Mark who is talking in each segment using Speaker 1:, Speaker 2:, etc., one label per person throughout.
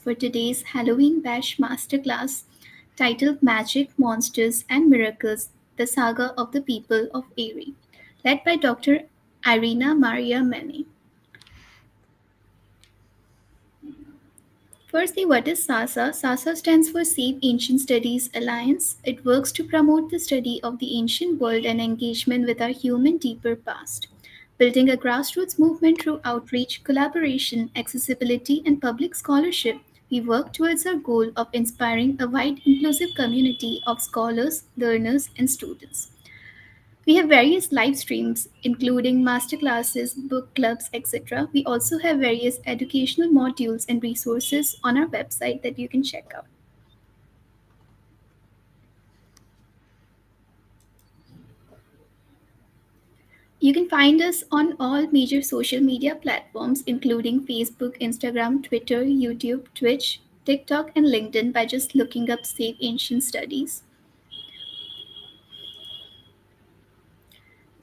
Speaker 1: for today's Halloween Bash Masterclass titled Magic, Monsters, and Miracles The Saga of the People of Eyri, led by Dr. Irina-Maria Manea. Firstly, what is SASA? SASA stands for Save Ancient Studies Alliance. It works to promote the study of the ancient world and engagement with our human deeper past. Building a grassroots movement through outreach, collaboration, accessibility, and public scholarship, we work towards our goal of inspiring a wide, inclusive community of scholars, learners, and students. We have various live streams, including masterclasses, book clubs, etc. We also have various educational modules and resources on our website that you can check out. You can find us on all major social media platforms, including Facebook, Instagram, Twitter, YouTube, Twitch, TikTok, and LinkedIn by just looking up Save Ancient Studies.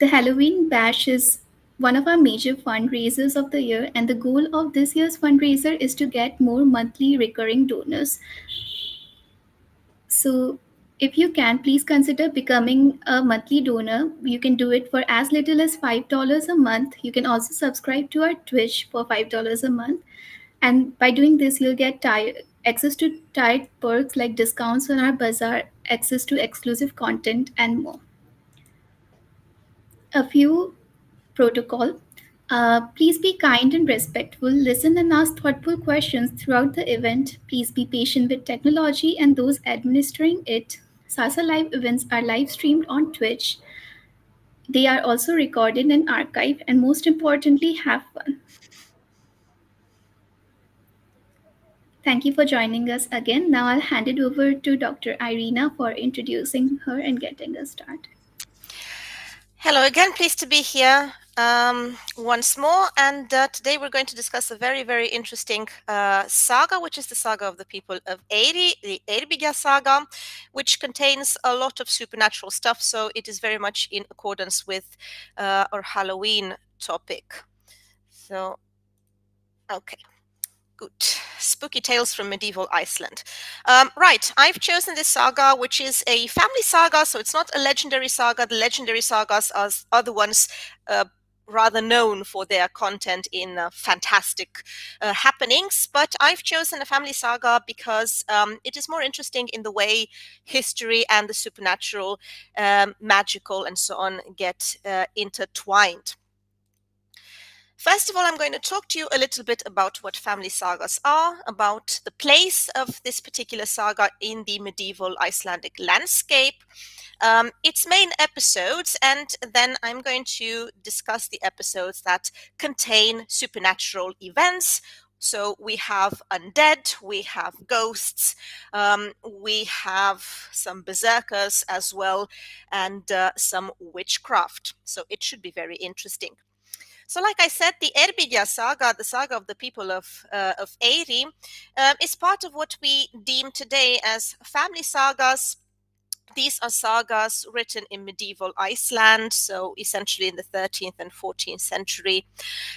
Speaker 1: The Halloween Bash is one of our major fundraisers of the year, and the goal of this year's fundraiser is to get more monthly recurring donors. So, if you can, please consider becoming a monthly donor. You can do it for as little as $5 a month. You can also subscribe to our Twitch for $5 a month. And by doing this, you'll get access to tied perks like discounts on our bazaar, access to exclusive content, and more. A few protocol. Please be kind and respectful. Listen and ask thoughtful questions throughout the event. Please be patient with technology and those administering it. Sasa Live events are live streamed on Twitch. They are also recorded and archived, and most importantly, have fun. Thank you for joining us again. Now I'll hand it over to Dr. Irina for introducing her and getting us started.
Speaker 2: Hello again, pleased to be here once more. And today we're going to discuss a very, very interesting saga, which is the saga of the people of Eyri, the Eyrbyggja saga, which contains a lot of supernatural stuff. So it is very much in accordance with our Halloween topic. So, okay. Good. Spooky tales from medieval Iceland. Right, I've chosen this saga, which is a family saga, so it's not a legendary saga. The legendary sagas are the ones rather known for their content in fantastic happenings, but I've chosen a family saga because it is more interesting in the way history and the supernatural, magical, and so on get intertwined. First of all, I'm going to talk to you a little bit about what family sagas are, about the place of this particular saga in the medieval Icelandic landscape, its main episodes, and then I'm going to discuss the episodes that contain supernatural events. So we have undead, we have ghosts, we have some berserkers as well, and some witchcraft. So it should be very interesting. So, like I said, the Eyrbyggja saga, the saga of the people of Eyri, is part of what we deem today as family sagas. These are sagas written in medieval Iceland, so essentially in the 13th and 14th century.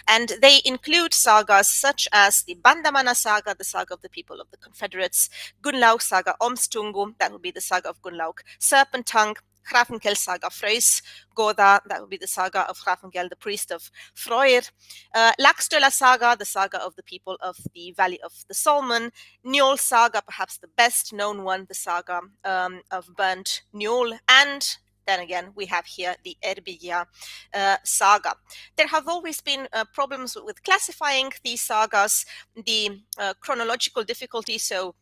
Speaker 2: And they include sagas such as the Bandamanna saga, the saga of the people of the Confederates, Gunnlaug saga Ormstungu, that would be the saga of Gunnlaug, Serpentung, Hrafnkel saga Frey's Goda, that would be the saga of Hrafnkel, the priest of Freyr, Laxdøla saga, the saga of the people of the Valley of the Solman, Njol saga, perhaps the best known one, the saga of burnt Njol, and then again, we have here the Eyrbyggja saga. There have always been problems with classifying these sagas, the chronological difficulty, so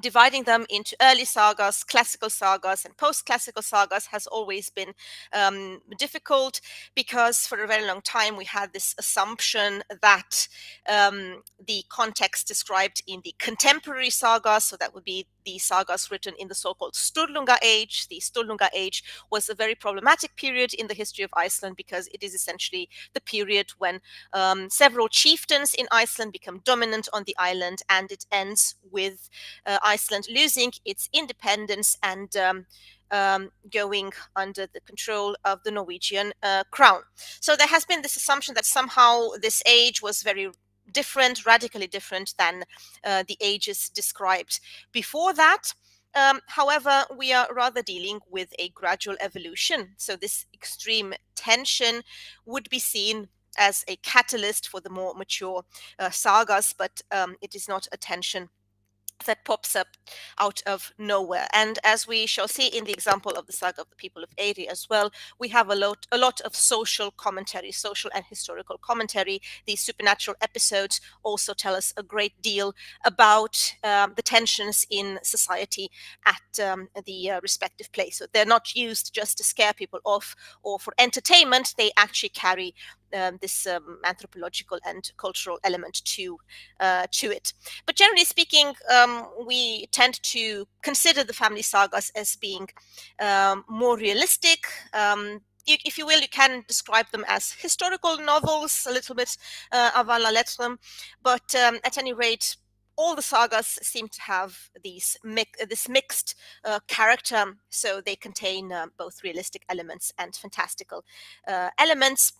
Speaker 2: dividing them into early sagas, classical sagas, and post-classical sagas has always been difficult because for a very long time we had this assumption that the context described in the contemporary sagas, so that would be the sagas written in the so-called Sturlunga age. The Sturlunga age was a very problematic period in the history of Iceland because it is essentially the period when several chieftains in Iceland become dominant on the island, and it ends with Iceland losing its independence and going under the control of the Norwegian crown. So there has been this assumption that somehow this age was very different, radically different than the ages described before that. However, we are rather dealing with a gradual evolution. So this extreme tension would be seen as a catalyst for the more mature sagas, but it is not a tension that pops up out of nowhere. And as we shall see in the example of the saga of the people of Eyri as well, we have a lot of social commentary, social and historical commentary. These supernatural episodes also tell us a great deal about the tensions in society at the respective place. So they're not used just to scare people off or for entertainment. They actually carry this anthropological and cultural element to it. But generally speaking, we tend to consider the family sagas as being more realistic. If you will, you can describe them as historical novels, a little bit avant la lettre, but at any rate, all the sagas seem to have this mixed character, so they contain both realistic elements and fantastical elements.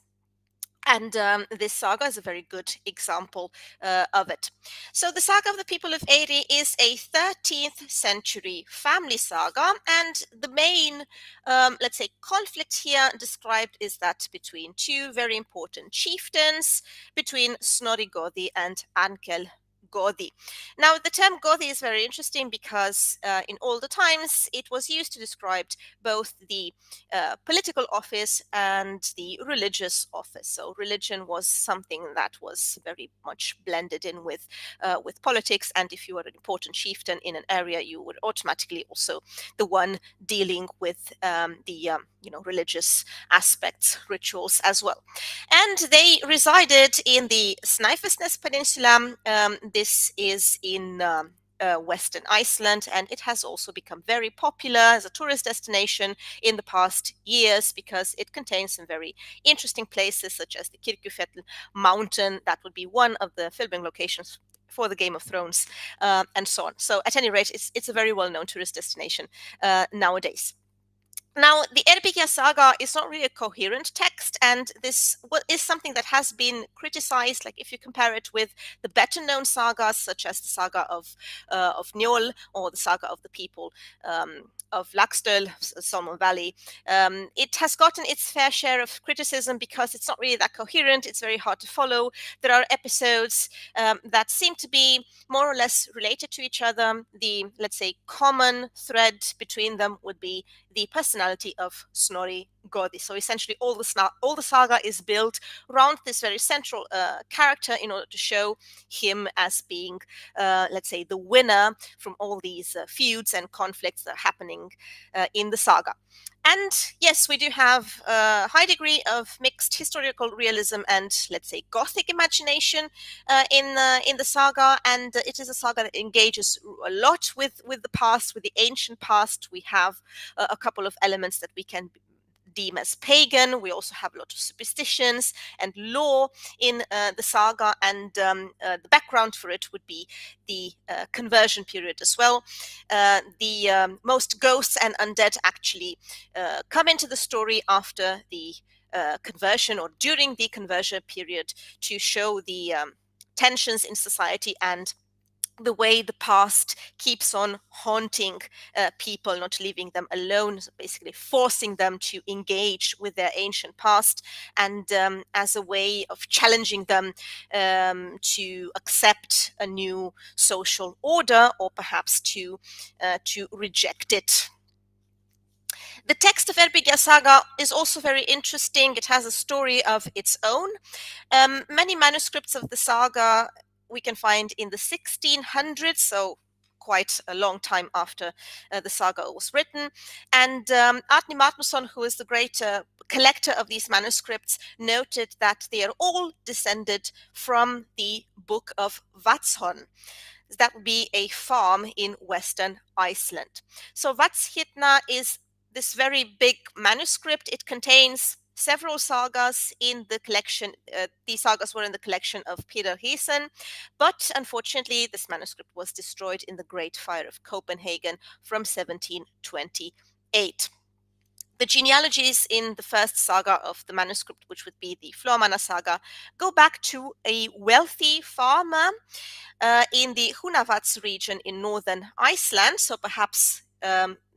Speaker 2: And this saga is a very good example of it. So the saga of the people of Eyri is a 13th century family saga, and the main, let's say, conflict here described is that between two very important chieftains, between Snorri Goði and Ankel Goði. Now, the term Goði is very interesting because in older times it was used to describe both the political office and the religious office. So religion was something that was very much blended in with politics, and if you were an important chieftain in an area, you were automatically also the one dealing with the religious aspects, rituals as well. And they resided in the Snaefellsnes Peninsula. This is in Western Iceland, and it has also become very popular as a tourist destination in the past years because it contains some very interesting places such as the Kirkjufell mountain. That would be one of the filming locations for the Game of Thrones, and so on. So at any rate, it's a very well-known tourist destination nowadays. Now, the Eyrbyggja saga is not really a coherent text, and this is something that has been criticized. Like if you compare it with the better-known sagas, such as the saga of Njol or the saga of the people of Laxdøl, Solomon Valley, it has gotten its fair share of criticism because it's not really that coherent. It's very hard to follow. There are episodes that seem to be more or less related to each other. The, let's say, common thread between them would be the personality of Snorri Goði. So essentially all the saga is built around this very central character in order to show him as being, let's say, the winner from all these feuds and conflicts that are happening in the saga. And yes, we do have a high degree of mixed historical realism and, let's say, Gothic imagination in the saga. And it is a saga that engages a lot with the past, with the ancient past. We have a couple of elements that we can deem as pagan. We also have a lot of superstitions and lore in the saga, and the background for it would be the conversion period as well. The most ghosts and undead actually come into the story after the conversion or during the conversion period to show the tensions in society and the way the past keeps on haunting people, not leaving them alone, so basically forcing them to engage with their ancient past, and as a way of challenging them to accept a new social order or perhaps to reject it. The text of Eyrbyggja saga is also very interesting. It has a story of its own. Many manuscripts of the saga we can find in the 1600s, so quite a long time after the saga was written. And Árni Magnússon, who is the great collector of these manuscripts, noted that they are all descended from the Book of Vatnsson. That would be a farm in Western Iceland. So Vatnshyrna is this very big manuscript. It contains several sagas in the collection. These sagas were in the collection of Peter Hesen, but unfortunately this manuscript was destroyed in the Great Fire of Copenhagen from 1728. The genealogies in the first saga of the manuscript, which would be the Flormana saga, go back to a wealthy farmer in the Hunavats region in northern Iceland. So perhaps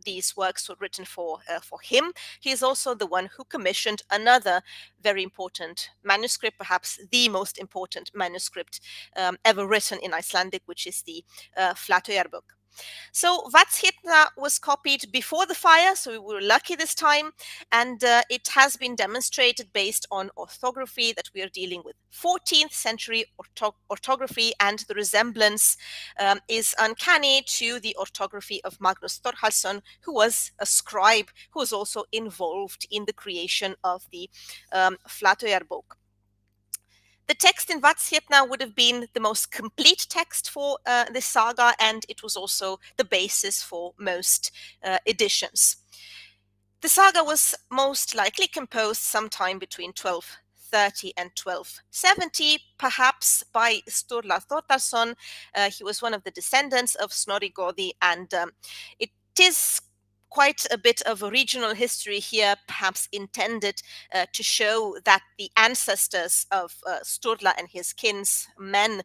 Speaker 2: these works were written for him. He is also the one who commissioned another very important manuscript, perhaps the most important manuscript ever written in Icelandic, which is the Flateyjarbók. So Vatshitna was copied before the fire, so we were lucky this time, and it has been demonstrated based on orthography that we are dealing with 14th century orthography, and the resemblance is uncanny to the orthography of Magnus Thorhallsson, who was a scribe who was also involved in the creation of the Flateyjarbók. The text in Vatshitna would have been the most complete text for this saga, and it was also the basis for most editions. The saga was most likely composed sometime between 1230 and 1270, perhaps by Sturla Þórðarson. He was one of the descendants of Snorri Goði, and it is quite a bit of a regional history here, perhaps intended to show that the ancestors of Sturla and his kinsmen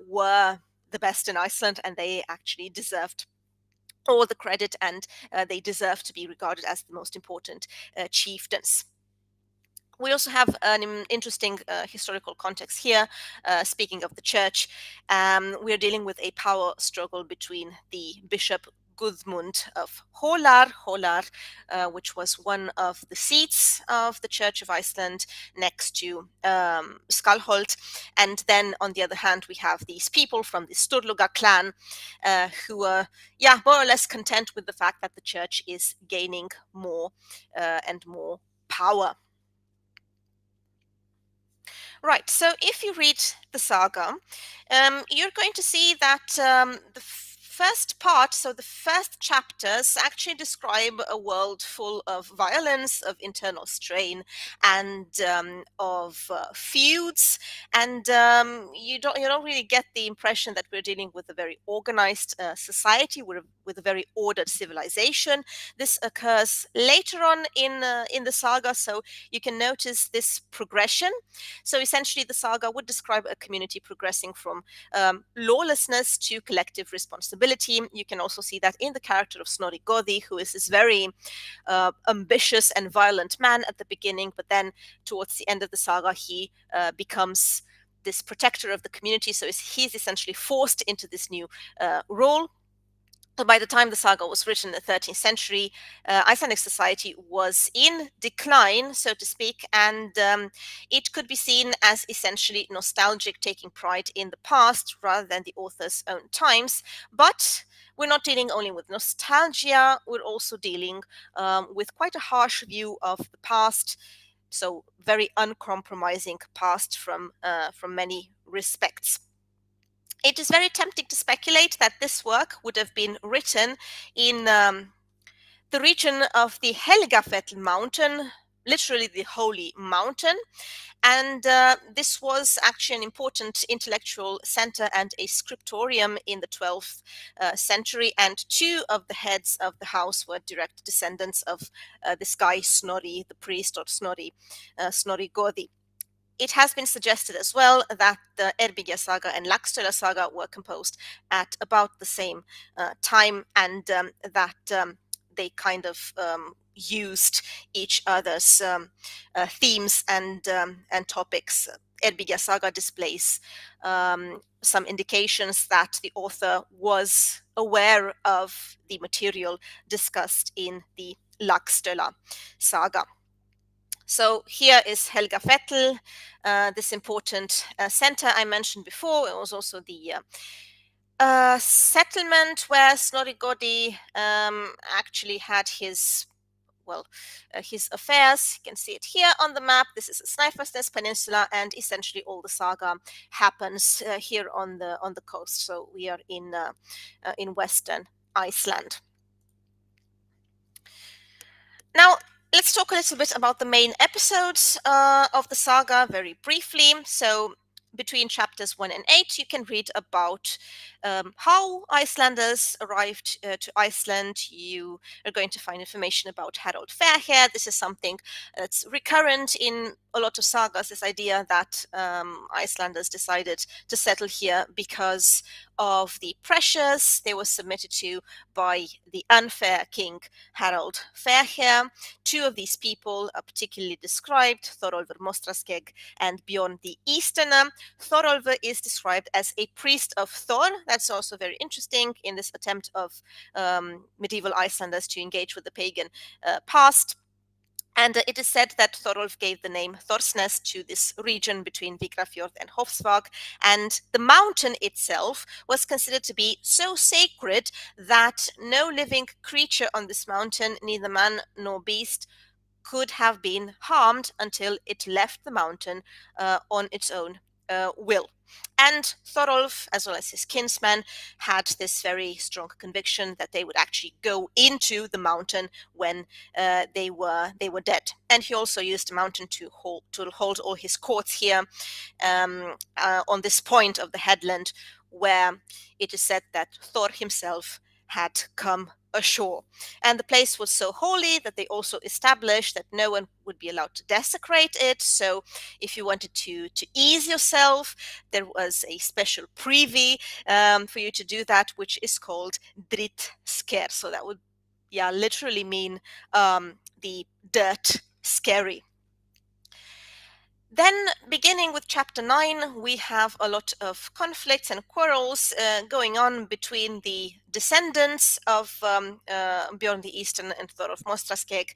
Speaker 2: were the best in Iceland, and they actually deserved all the credit, and they deserve to be regarded as the most important chieftains. We also have an interesting historical context here. Speaking of the church, we're dealing with a power struggle between the bishop Guðmund of Hólar, which was one of the seats of the Church of Iceland next to Skalholt. And then on the other hand, we have these people from the Sturluga clan who are, more or less content with the fact that the church is gaining more and more power. Right, so if you read the saga, you're going to see that the first part, so the first chapters, actually describe a world full of violence, of internal strain, and of feuds. And you don't really get the impression that we're dealing with a very organized society, with a very ordered civilization. This occurs later on in the saga, so you can notice this progression. So essentially, the saga would describe a community progressing from lawlessness to collective responsibility. You can also see that in the character of Snorri Goði, who is this very ambitious and violent man at the beginning, but then towards the end of the saga, he becomes this protector of the community. So he's essentially forced into this new role. By the time the saga was written in the 13th century, Icelandic society was in decline, so to speak, and it could be seen as essentially nostalgic, taking pride in the past rather than the author's own times. But we're not dealing only with nostalgia, we're also dealing with quite a harsh view of the past, so very uncompromising past from many respects. It is very tempting to speculate that this work would have been written in the region of the Helgafell mountain, literally the holy mountain. And this was actually an important intellectual center and a scriptorium in the 12th century. And two of the heads of the house were direct descendants of this guy, Snorri, the priest, or Snorri Goði. It has been suggested as well that the Eyrbyggja saga and Laxdœla saga were composed at about the same time, and that they kind of used each other's themes and topics. Eyrbyggja saga displays some indications that the author was aware of the material discussed in the Laxdœla saga. So here is Helgafell, this important center I mentioned before. It was also the settlement where Snorri Goði actually had his affairs. You can see it here on the map. This is the Snaefellsnes peninsula, and essentially all the saga happens here on the coast. So we are in western Iceland. Now, let's talk a little bit about the main episodes of the saga very briefly. So between chapters 1 and 8, you can read about how Icelanders arrived to Iceland. You are going to find information about Harald Fairhair. This is something that's recurrent in a lot of sagas, this idea that Icelanders decided to settle here because of the pressures they were submitted to by the unfair king Harald Fairhair. Two of these people are particularly described, Thorolfur Mostraskegg and Bjorn the Easterner. Thorolfur is described as a priest of Thor. That's also very interesting in this attempt of medieval Icelanders to engage with the pagan past. And it is said that Thorolf gave the name Thorsnes to this region between Vigrafjord and Hofsvag. And the mountain itself was considered to be so sacred that no living creature on this mountain, neither man nor beast, could have been harmed until it left the mountain on its own will. And Thorolf, as well as his kinsmen, had this very strong conviction that they would actually go into the mountain when they were dead. And he also used the mountain to hold all his courts here on this point of the headland, where it is said that Thor himself had come ashore. And the place was so holy that they also established that no one would be allowed to desecrate it. So if you wanted to ease yourself, there was a special privy for you to do that, which is called drittsker. So that would literally mean the dirt scary. Then, beginning with chapter 9, we have a lot of conflicts and quarrels going on between the descendants of Bjorn the Eastern and Thorolf Mostraskegg.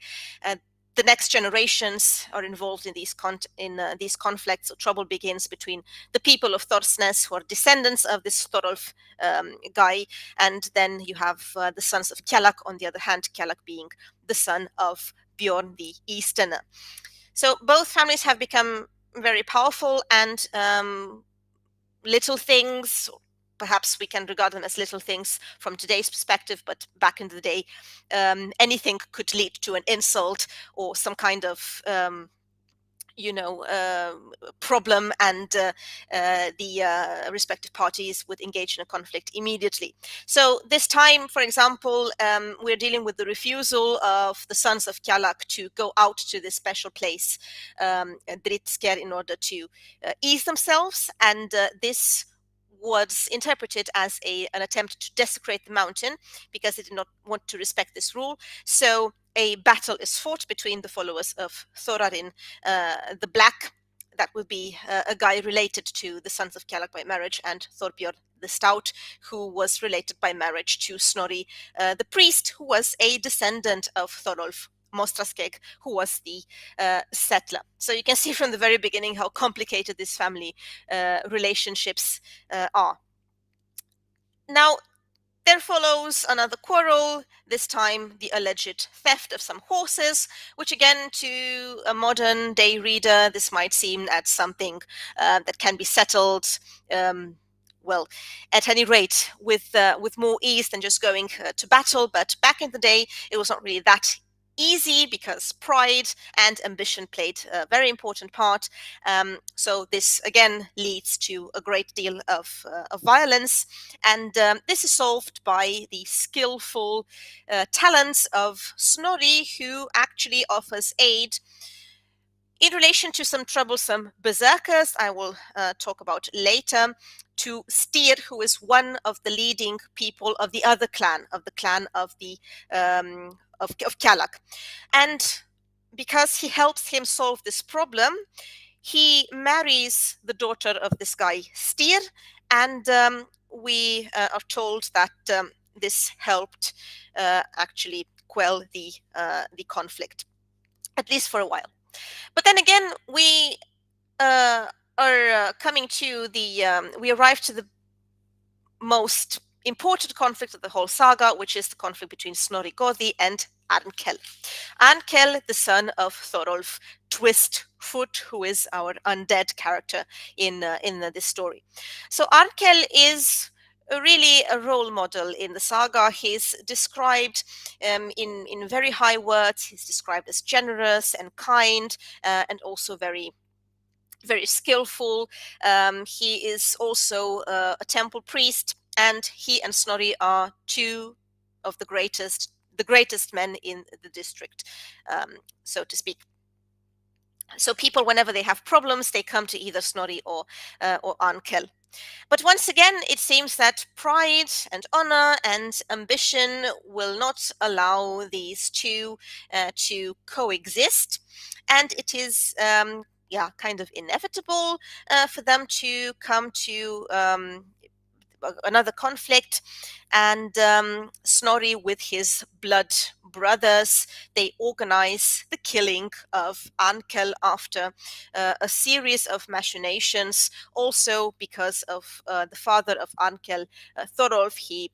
Speaker 2: The next generations are involved in these conflicts. So trouble begins between the people of Thorsnes, who are descendants of this Thorolf guy, and then you have the sons of Kjallak on the other hand, Kjallak being the son of Bjorn the Easterner. So both families have become very powerful, and little things, perhaps we can regard them as little things from today's perspective, but back in the day, anything could lead to an insult or some kind of problem, and the respective parties would engage in a conflict immediately. So this time, for example, we're dealing with the refusal of the sons of Kjallak to go out to this special place, Drittsker, in order to ease themselves, and this was interpreted as an attempt to desecrate the mountain because they did not want to respect this rule. So a battle is fought between the followers of Thorarin the Black, that would be a guy related to the sons of Kjallak by marriage, and Thorbjorn the Stout, who was related by marriage to Snorri the priest, who was a descendant of Thorolf Mostraskegg, who was the settler. So you can see from the very beginning how complicated these family relationships are. Now, there follows another quarrel, this time the alleged theft of some horses, which again, to a modern day reader, this might seem as something that can be settled, well, at any rate, with more ease than just going to battle. But back in the day, it was not really that easy because pride and ambition played a very important part. So this again leads to a great deal of violence, and this is solved by the skillful talents of Snorri, who actually offers aid in relation to some troublesome berserkers I will talk about later, to Styr, who is one of the leading people of the other clan, of the clan of the of Kjallak. And because he helps him solve this problem, he marries the daughter of this guy Styr, and we are told that this helped actually quell the conflict, at least for a while. But then again, we are coming to the we arrive to the most important conflict of the whole saga, which is the conflict between Snorri Gothi and Arnkel. Arnkel, the son of Thorolf Twistfoot, who is our undead character in this story. So Arnkel is really a role model in the saga. He's described in very high words. He's described as generous and kind, and also very skillful. He is also a temple priest, and he and Snorri are two of the greatest men in the district, so to speak. So people, whenever they have problems, they come to either Snorri or Arnkel. But once again, it seems that pride and honor and ambition will not allow these two to coexist, and it is kind of inevitable for them to come to another conflict. And Snorri, with his blood brothers, they organize the killing of Ankel after a series of machinations. Also, because of the father of Ankel, Thorolf, he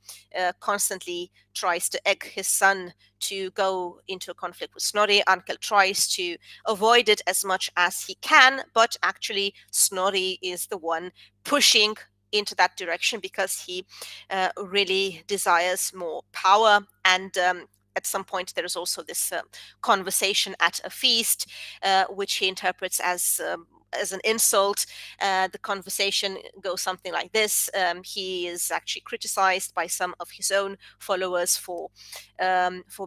Speaker 2: constantly tries to egg his son to go into a conflict with Snorri. Ankel tries to avoid it as much as he can, but actually Snorri is the one pushing into that direction because he really desires more power. And at some point, there is also this conversation at a feast, which he interprets as an insult. The conversation goes something like this. He is actually criticized by some of his own followers for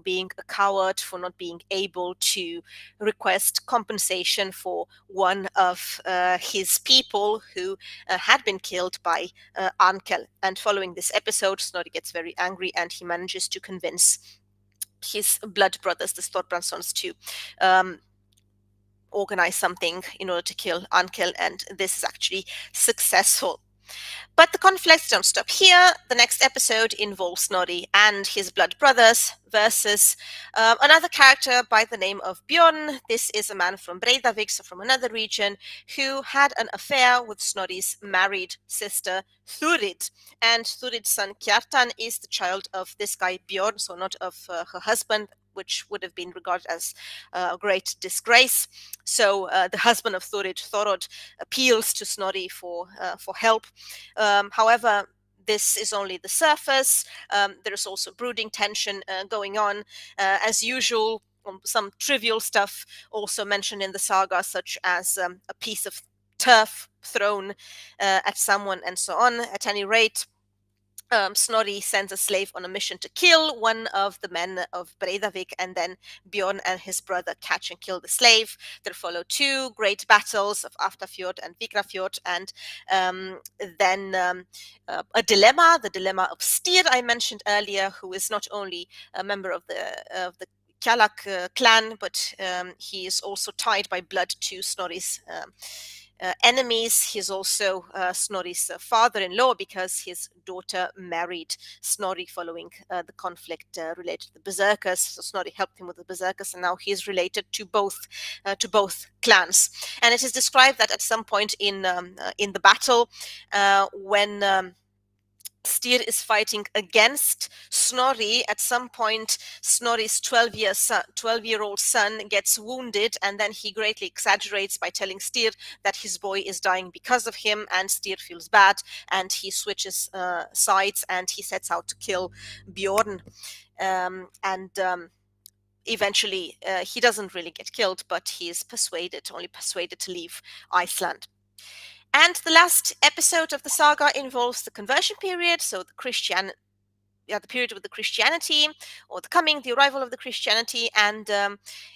Speaker 2: being a coward, for not being able to request compensation for one of his people who had been killed by Ankel. And following this episode, Snorri gets very angry and he manages to convince his blood brothers, the Storbrandssons, to organize something in order to kill Ankel, and this is actually successful. But the conflicts don't stop here. The next episode involves Snorri and his blood brothers versus another character by the name of Bjorn. This is a man from Breidavik, so from another region, who had an affair with Snorri's married sister, Thurid. And Thurid's son, Kjartan, is the child of this guy, Bjorn, so not of her husband, which would have been regarded as a great disgrace. So the husband of Thurid, Thorod, appeals to Snorri for help. However, this is only the surface. There is also brooding tension going on. As usual, some trivial stuff also mentioned in the saga, such as a piece of turf thrown at someone and so on. At any rate, Snorri sends a slave on a mission to kill one of the men of Breidavik, and then Bjorn and his brother catch and kill the slave. There follow two great battles of Aftafjord and Vigrafjord, and then a dilemma, the dilemma of Styr, I mentioned earlier, who is not only a member of the Kjallak clan, but he is also tied by blood to Snorri's enemies. He's also Snorri's father-in-law because his daughter married Snorri following the conflict related to the berserkers. So Snorri helped him with the berserkers, and now he is related to both clans. And it is described that at some point in the battle, when Styr is fighting against Snorri. At some point, Snorri's 12-year-old son gets wounded, and then he greatly exaggerates by telling Styr that his boy is dying because of him, and Styr feels bad, and he switches sides, and he sets out to kill Bjorn. Eventually, he doesn't really get killed, but he is only persuaded to leave Iceland. And the last episode of the saga involves the conversion period, so the period with the Christianity, or the arrival of the Christianity. And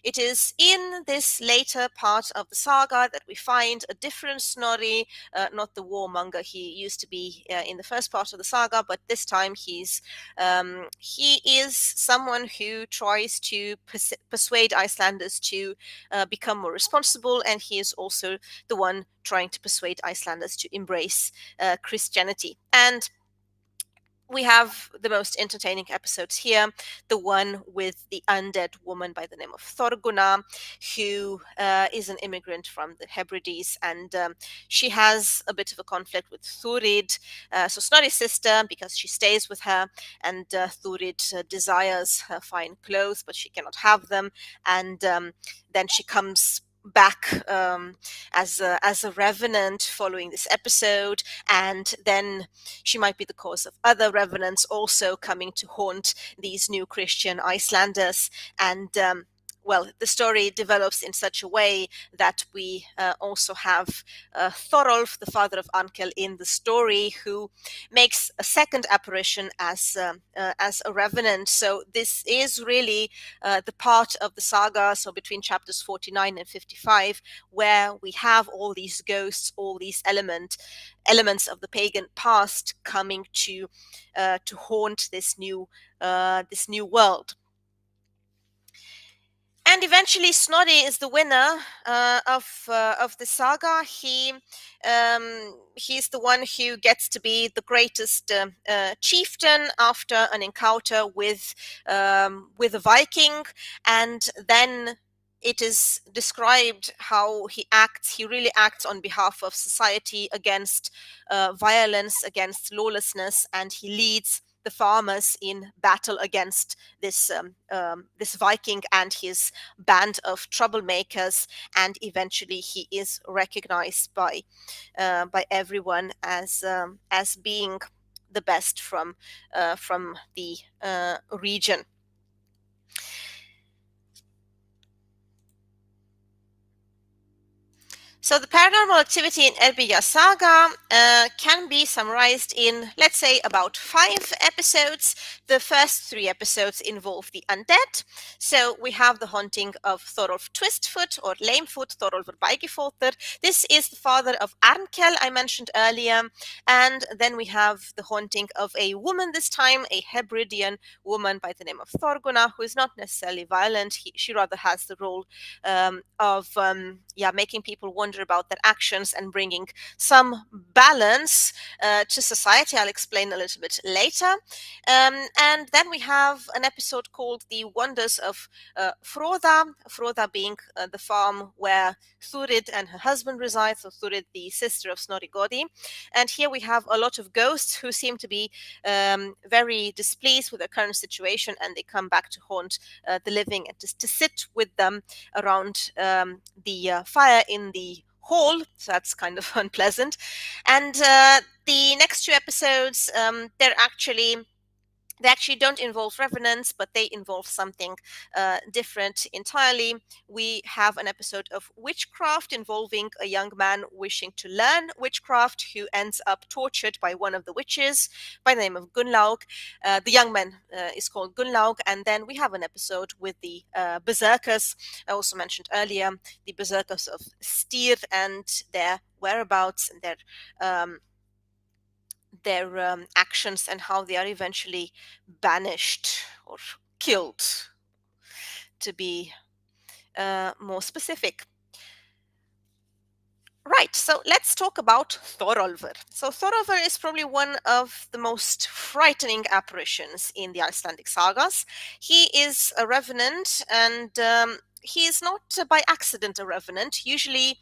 Speaker 2: it is in this later part of the saga that we find a different Snorri, not the warmonger he used to be in the first part of the saga, but this time he is someone who tries to persuade Icelanders to become more responsible, and he is also the one trying to persuade Icelanders to embrace Christianity. And we have the most entertaining episodes here. The one with the undead woman by the name of Thorgunna, who is an immigrant from the Hebrides, and she has a bit of a conflict with Thurid, so Snorri's sister, because she stays with her, and Thurid desires her fine clothes, but she cannot have them, and then she comes back as a revenant following this episode, and then she might be the cause of other revenants also coming to haunt these new Christian Icelanders. And well, the story develops in such a way that we also have Thorolf, the father of Ankel, in the story, who makes a second apparition as a revenant. So this is really the part of the saga, so between chapters 49 and 55, where we have all these ghosts, all these elements of the pagan past coming to haunt this new world. And eventually, Snorri is the winner of the saga. He's the one who gets to be the greatest chieftain after an encounter with a Viking, and then it is described how he acts. He really acts on behalf of society against violence, against lawlessness, and he leads the farmers in battle against this Viking and his band of troublemakers, and eventually he is recognized by everyone as being the best from the region. So the paranormal activity in Eyrbyggja Saga can be summarized in, let's say, about 5 episodes. The first 3 episodes involve the undead. So we have the haunting of Thorolf Twistfoot or Lamefoot, Thorolfur Bægifótur. This is the father of Arnkel I mentioned earlier. And then we have the haunting of a woman this time, a Hebridean woman by the name of Thorgunna, who is not necessarily violent. She rather has the role of making people wonder about their actions and bringing some balance to society. I'll explain a little bit later. And then we have an episode called The Wonders of Froða, Froða being the farm where Thurid and her husband reside, so Thurid, the sister of Snorri Goði. And here we have a lot of ghosts who seem to be very displeased with their current situation, and they come back to haunt the living and to sit with them around the fire in the hall. So that's kind of unpleasant. And the next 2 episodes, they actually don't involve revenants, but they involve something different entirely. We have an episode of witchcraft involving a young man wishing to learn witchcraft who ends up tortured by one of the witches by the name of Gunnlaug. The young man is called Gunnlaug. And then we have an episode with the berserkers I also mentioned earlier, the berserkers of Styr and their whereabouts and their actions and how they are eventually banished or killed, to be more specific. Right, so let's talk about Thorolfur. So Thorolfur is probably one of the most frightening apparitions in the Icelandic sagas. He is a revenant, and he is not by accident a revenant. Usually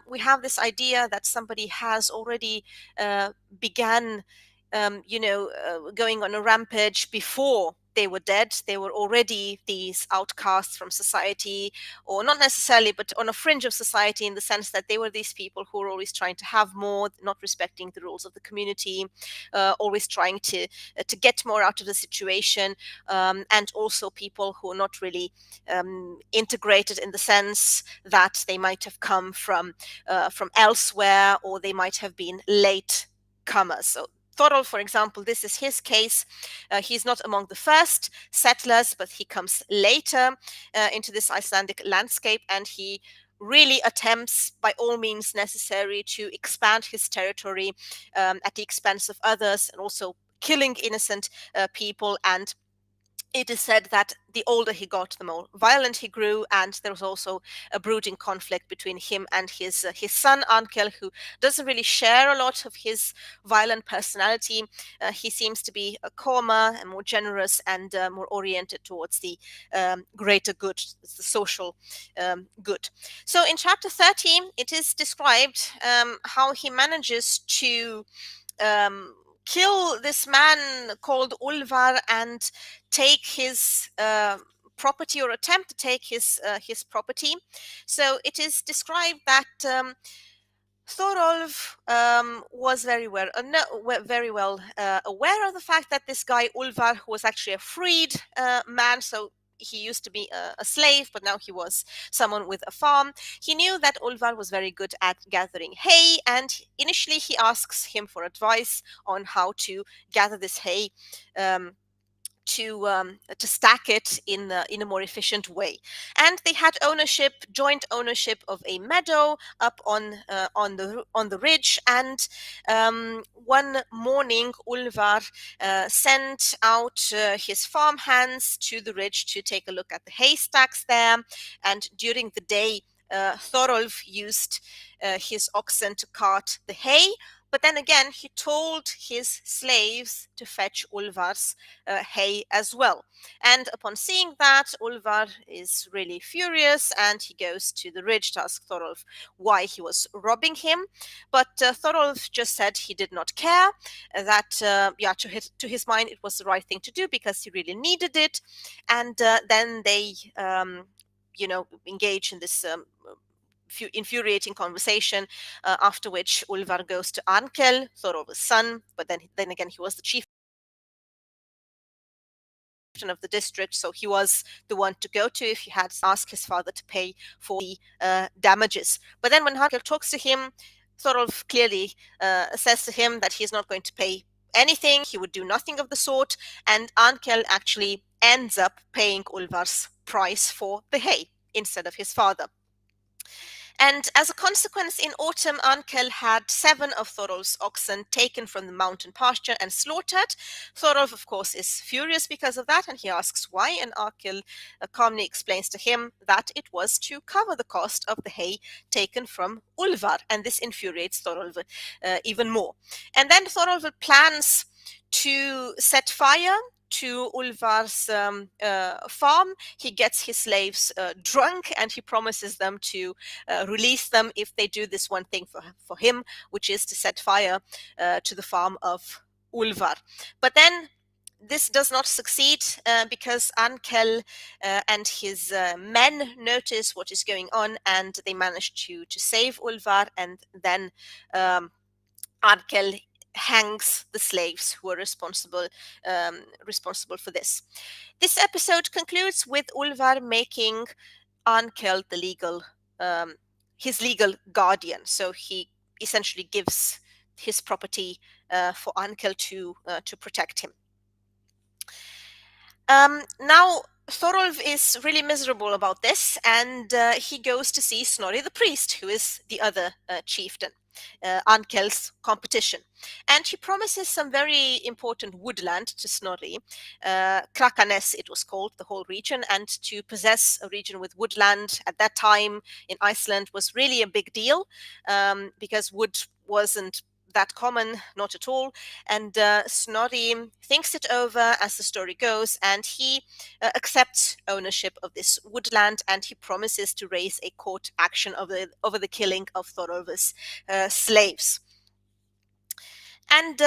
Speaker 2: we have this idea that somebody has already began going on a rampage before they were dead. They were already these outcasts from society, or not necessarily, but on a fringe of society, in the sense that they were these people who were always trying to have more, not respecting the rules of the community, always trying to get more out of the situation, and also people who are not really integrated in the sense that they might have come from elsewhere, or they might have been late comers. So Thorolf, for example, this is his case. He's not among the first settlers, but he comes later into this Icelandic landscape, and he really attempts by all means necessary to expand his territory at the expense of others, and also killing innocent people. And it is said that the older he got, the more violent he grew, and there was also a brooding conflict between him and his son Ankel, who doesn't really share a lot of his violent personality. He seems to be calmer and more generous and more oriented towards the greater good, the social good. So in chapter 30, it is described how he manages to kill this man called Ulvar and take his property, or attempt to take his property. So it is described that Thorolf was very well aware of the fact that this guy Ulvar, who was actually a freed man, so he used to be a slave, but now he was someone with a farm. He knew that Ulvar was very good at gathering hay, and initially he asks him for advice on how to gather this hay. To stack it in a more efficient way, and they had joint ownership of a meadow up on the ridge. And one morning, Ulvar sent out his farm hands to the ridge to take a look at the haystacks there. And during the day, Thorolf used his oxen to cart the hay. But then again, he told his slaves to fetch Ulvar's hay as well. And upon seeing that, Ulvar is really furious, and he goes to the ridge to ask Thorolf why he was robbing him. But Thorolf just said he did not care, that to his mind it was the right thing to do because he really needed it. And then they engage in this infuriating conversation, after which Ulvar goes to Arnkel, Thorolf's son, but then again he was the chieftain of the district, so he was the one to go to if he had asked his father to pay for the damages. But then when Arnkel talks to him, Thorolf clearly says to him that he's not going to pay anything, he would do nothing of the sort, and Arnkel actually ends up paying Ulvar's price for the hay instead of his father. And as a consequence, in autumn, Arnkel had 7 of Thorolf's oxen taken from the mountain pasture and slaughtered. Thorolf, of course, is furious because of that, and he asks why, and Arnkel calmly explains to him that it was to cover the cost of the hay taken from Ulvar, and this infuriates Thorolf even more. And then Thorolf plans to set fire to Ulvar's farm. He gets his slaves drunk, and he promises them to release them if they do this one thing for him, which is to set fire to the farm of Ulvar. But then this does not succeed because Arnkel and his men notice what is going on, and they manage to save Ulvar, and then Arnkel hangs the slaves who are responsible for this. This episode concludes with Ulvar making Arnkel his legal guardian. So he essentially gives his property for Arnkel to protect him. Now Thorolf is really miserable about this, and he goes to see Snorri the priest, who is the other chieftain, Arnkel's competition. And he promises some very important woodland to Snorri. Krakanes, it was called, the whole region, and to possess a region with woodland at that time in Iceland was really a big deal, because wood wasn't that common, not at all. And Snorri thinks it over as the story goes, and he accepts ownership of this woodland, and he promises to raise a court action over the killing of Thorolf's slaves. And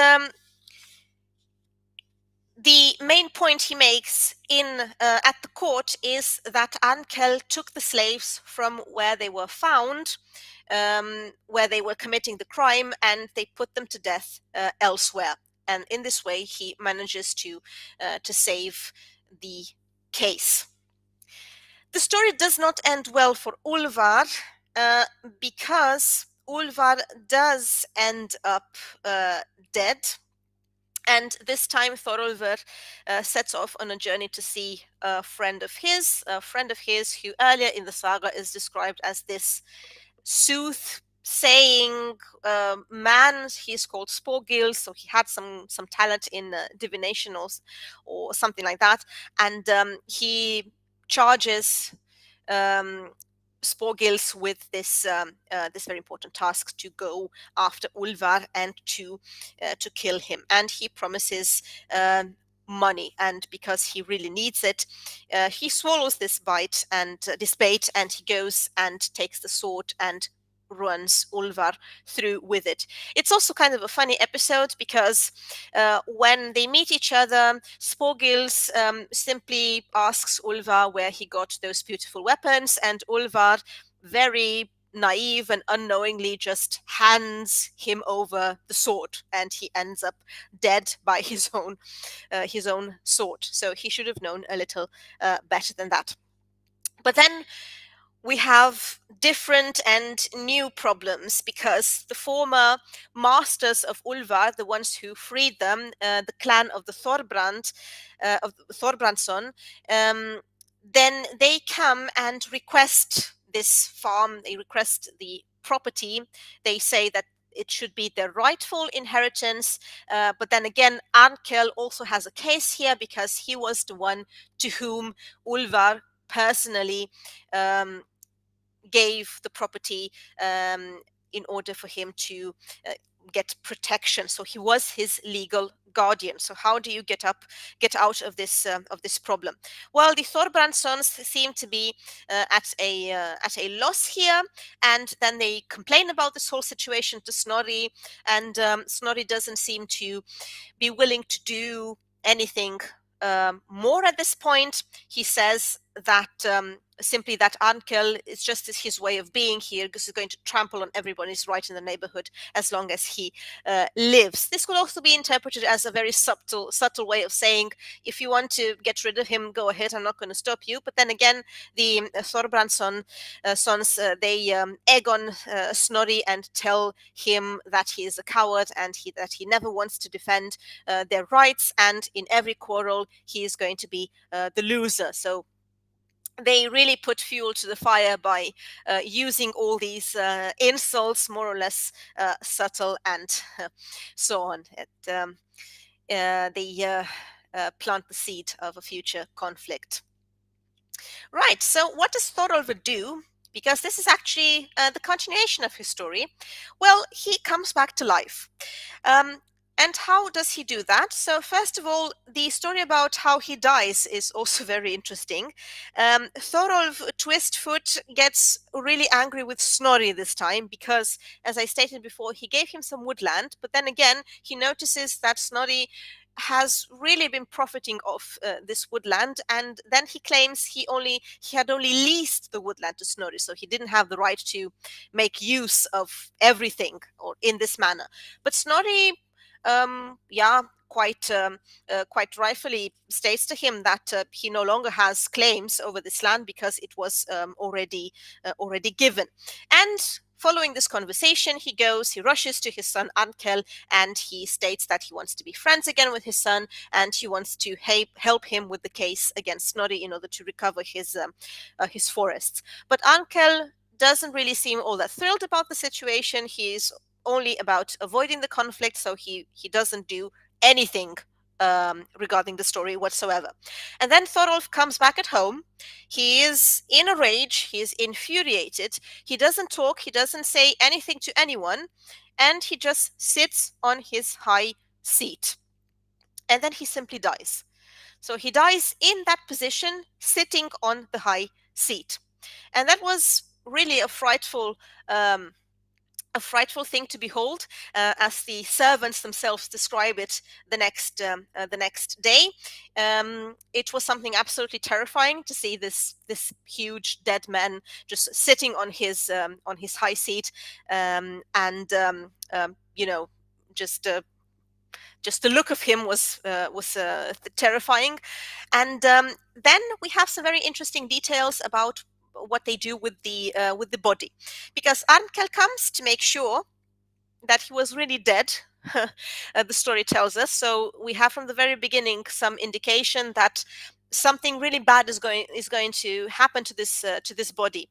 Speaker 2: the main point he makes at the court is that Arnkel took the slaves from where they were found, where they were committing the crime, and they put them to death elsewhere. And in this way, he manages to save the case. The story does not end well for Ulvar, because Ulvar does end up dead. And this time Thorolfur sets off on a journey to see a friend of his who earlier in the saga is described as this soothsaying man. He's called Sporgil, so he had some talent in divination or something like that. And he charges Sporgils with this very important task to go after Ulvar and to kill him. And he promises money, and because he really needs it, he swallows this bait, and he goes and takes the sword and runs Ulvar through with it. It's also kind of a funny episode because when they meet each other, Sporgils simply asks Ulvar where he got those beautiful weapons, and Ulvar very naive and unknowingly just hands him over the sword, and he ends up dead by his own sword. So he should have known a little better than that. But then we have different and new problems, because the former masters of Ulvar, the ones who freed them, the clan of the of Thorbrandsson, then they come and request this farm. They request the property. They say that it should be their rightful inheritance. But then again, Arnkel also has a case here, because he was the one to whom Ulvar personally um, gave the property in order for him to get protection. So he was his legal guardian. So how do you get out of this problem? Well, the Thorbrandsons seem to be at a loss here, and then they complain about this whole situation to Snorri, and Snorri doesn't seem to be willing to do anything more at this point. He says that simply that Ankel is just his way of being here, because he's going to trample on everybody's right in the neighborhood as long as he lives. This could also be interpreted as a very subtle way of saying, if you want to get rid of him, go ahead, I'm not going to stop you. But then again, the Thorbrandsson sons, they egg on Snorri and tell him that he is a coward, and that he never wants to defend their rights, and in every quarrel he is going to be the loser. So they really put fuel to the fire by using all these insults, more or less subtle, and so on. They plant the seed of a future conflict. Right, so what does Thorolf do? Because this is actually the continuation of his story. Well, he comes back to life. And how does he do that? So first of all, the story about how he dies is also very interesting. Thorolf Twistfoot gets really angry with Snorri this time, because, as I stated before, he gave him some woodland, but then again, he notices that Snorri has really been profiting off this woodland, and then he claims he had only leased the woodland to Snorri, so he didn't have the right to make use of everything or in this manner. But Snorri quite rightfully states to him that he no longer has claims over this land, because it was already given. And following this conversation, he rushes to his son Ankel, and he states that he wants to be friends again with his son, and he wants to help him with the case against Snorri in order to recover his forests. But Ankel doesn't really seem all that thrilled about the situation. He's only about avoiding the conflict, so he doesn't do anything regarding the story whatsoever. And then Thorolf comes back at home. He is in a rage. He is infuriated. He doesn't talk. He doesn't say anything to anyone, and he just sits on his high seat. And then he simply dies. So he dies in that position, sitting on the high seat. And that was really a frightful thing to behold, as the servants themselves describe it the next day. It was something absolutely terrifying to see this huge dead man just sitting on his high seat, and just the look of him was terrifying. And then we have some very interesting details about what they do with the body, because Arnkel comes to make sure that he was really dead. The story tells us. So we have from the very beginning some indication that something really bad is going to happen to this body.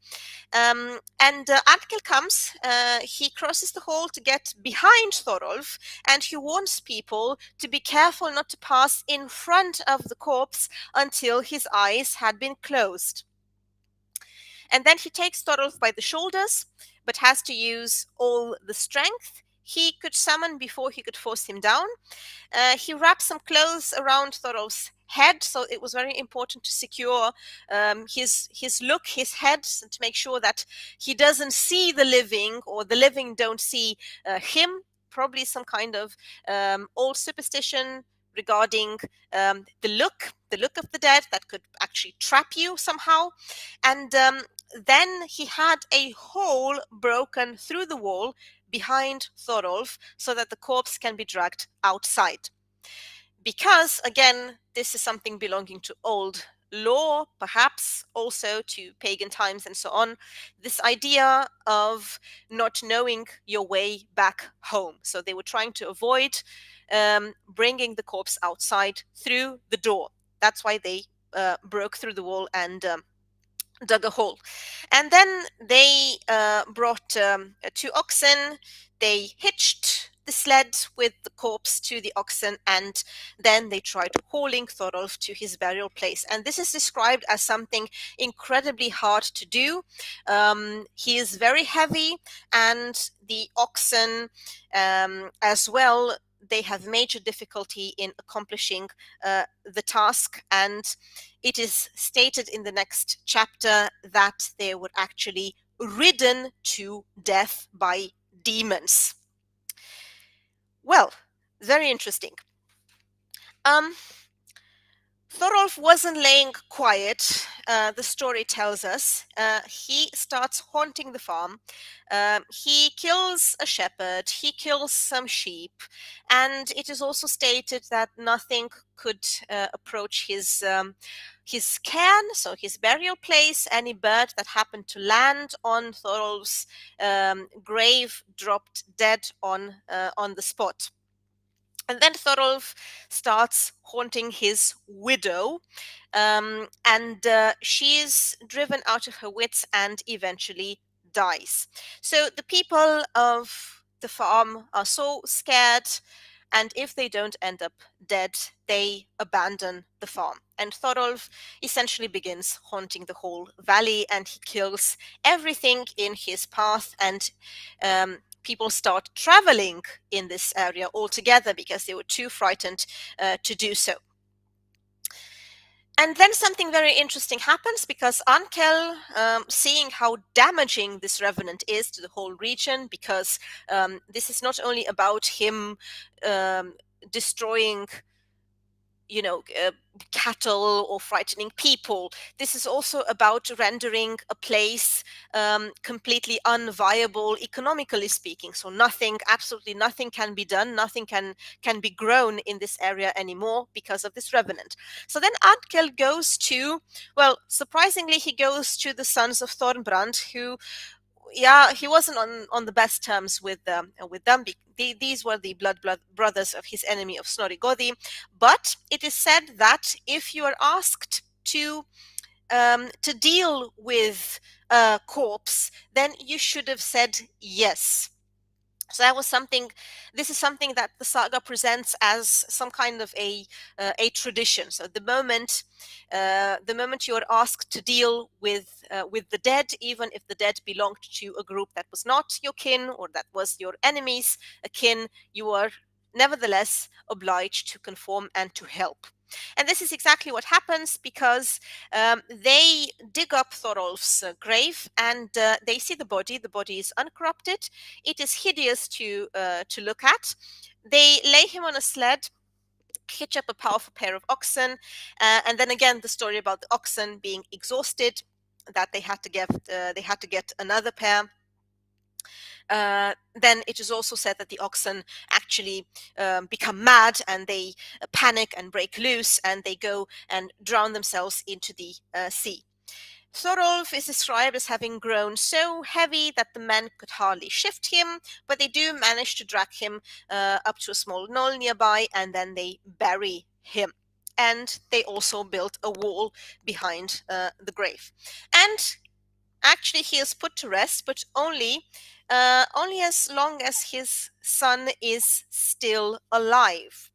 Speaker 2: And Arnkel comes. He crosses the hall to get behind Thorolf, and he warns people to be careful not to pass in front of the corpse until his eyes had been closed. And then he takes Thorolf by the shoulders, but has to use all the strength he could summon before he could force him down. He wraps some clothes around Thorolf's head, so it was very important to secure his look, his head, and to make sure that he doesn't see the living, or the living don't see him. Probably some kind of old superstition regarding the look of the dead that could actually trap you somehow. And then he had a hole broken through the wall behind Thorolf so that the corpse can be dragged outside. Because, again, this is something belonging to old law, perhaps also to pagan times and so on, this idea of not knowing your way back home. So they were trying to avoid bringing the corpse outside through the door. That's why they broke through the wall and dug a hole. And then they brought 2 oxen. They hitched the sled with the corpse to the oxen, and then they tried hauling Thorolf to his burial place. And this is described as something incredibly hard to do. He is very heavy, and the oxen as well, they have major difficulty in accomplishing the task. And it is stated in the next chapter that they were actually ridden to death by demons. Well, very interesting. Thorolf wasn't laying quiet, the story tells us. He starts haunting the farm. He kills a shepherd, he kills some sheep, and it is also stated that nothing could approach his cairn, so his burial place. Any bird that happened to land on Thorolf's grave dropped dead on the spot. And then Thorolf starts haunting his widow, and she is driven out of her wits and eventually dies. So the people of the farm are so scared, and if they don't end up dead, they abandon the farm. And Thorolf essentially begins haunting the whole valley, and he kills everything in his path, and people start traveling in this area altogether because they were too frightened to do so. And then something very interesting happens, because Ankel, seeing how damaging this revenant is to the whole region, because this is not only about him destroying cattle or frightening people. This is also about rendering a place completely unviable, economically speaking. So absolutely nothing can be done, nothing can be grown in this area anymore because of this revenant. So then Adkel goes to, well, surprisingly, he goes to the sons of Thornbrand, who, yeah, he wasn't on the best terms with them. These were the blood brothers of his enemy of Snorri Gothi. But it is said that if you are asked to deal with a corpse, then you should have said yes. So this is something that the saga presents as some kind of a tradition. So the moment you are asked to deal with the dead, even if the dead belonged to a group that was not your kin or that was your enemy's kin, you are nevertheless obliged to conform and to help. And this is exactly what happens, because they dig up Thorolf's grave, and they see the body. The body is uncorrupted. It is hideous to look at. They lay him on a sled, hitch up a powerful pair of oxen, and then again the story about the oxen being exhausted, that they had to get another pair. Then it is also said that the oxen actually become mad, and they panic and break loose, and they go and drown themselves into the sea. Thorolf is described as having grown so heavy that the men could hardly shift him, but they do manage to drag him up to a small knoll nearby, and then they bury him. And they also built a wall behind the grave. And actually, he is put to rest, but only as long as his son is still alive.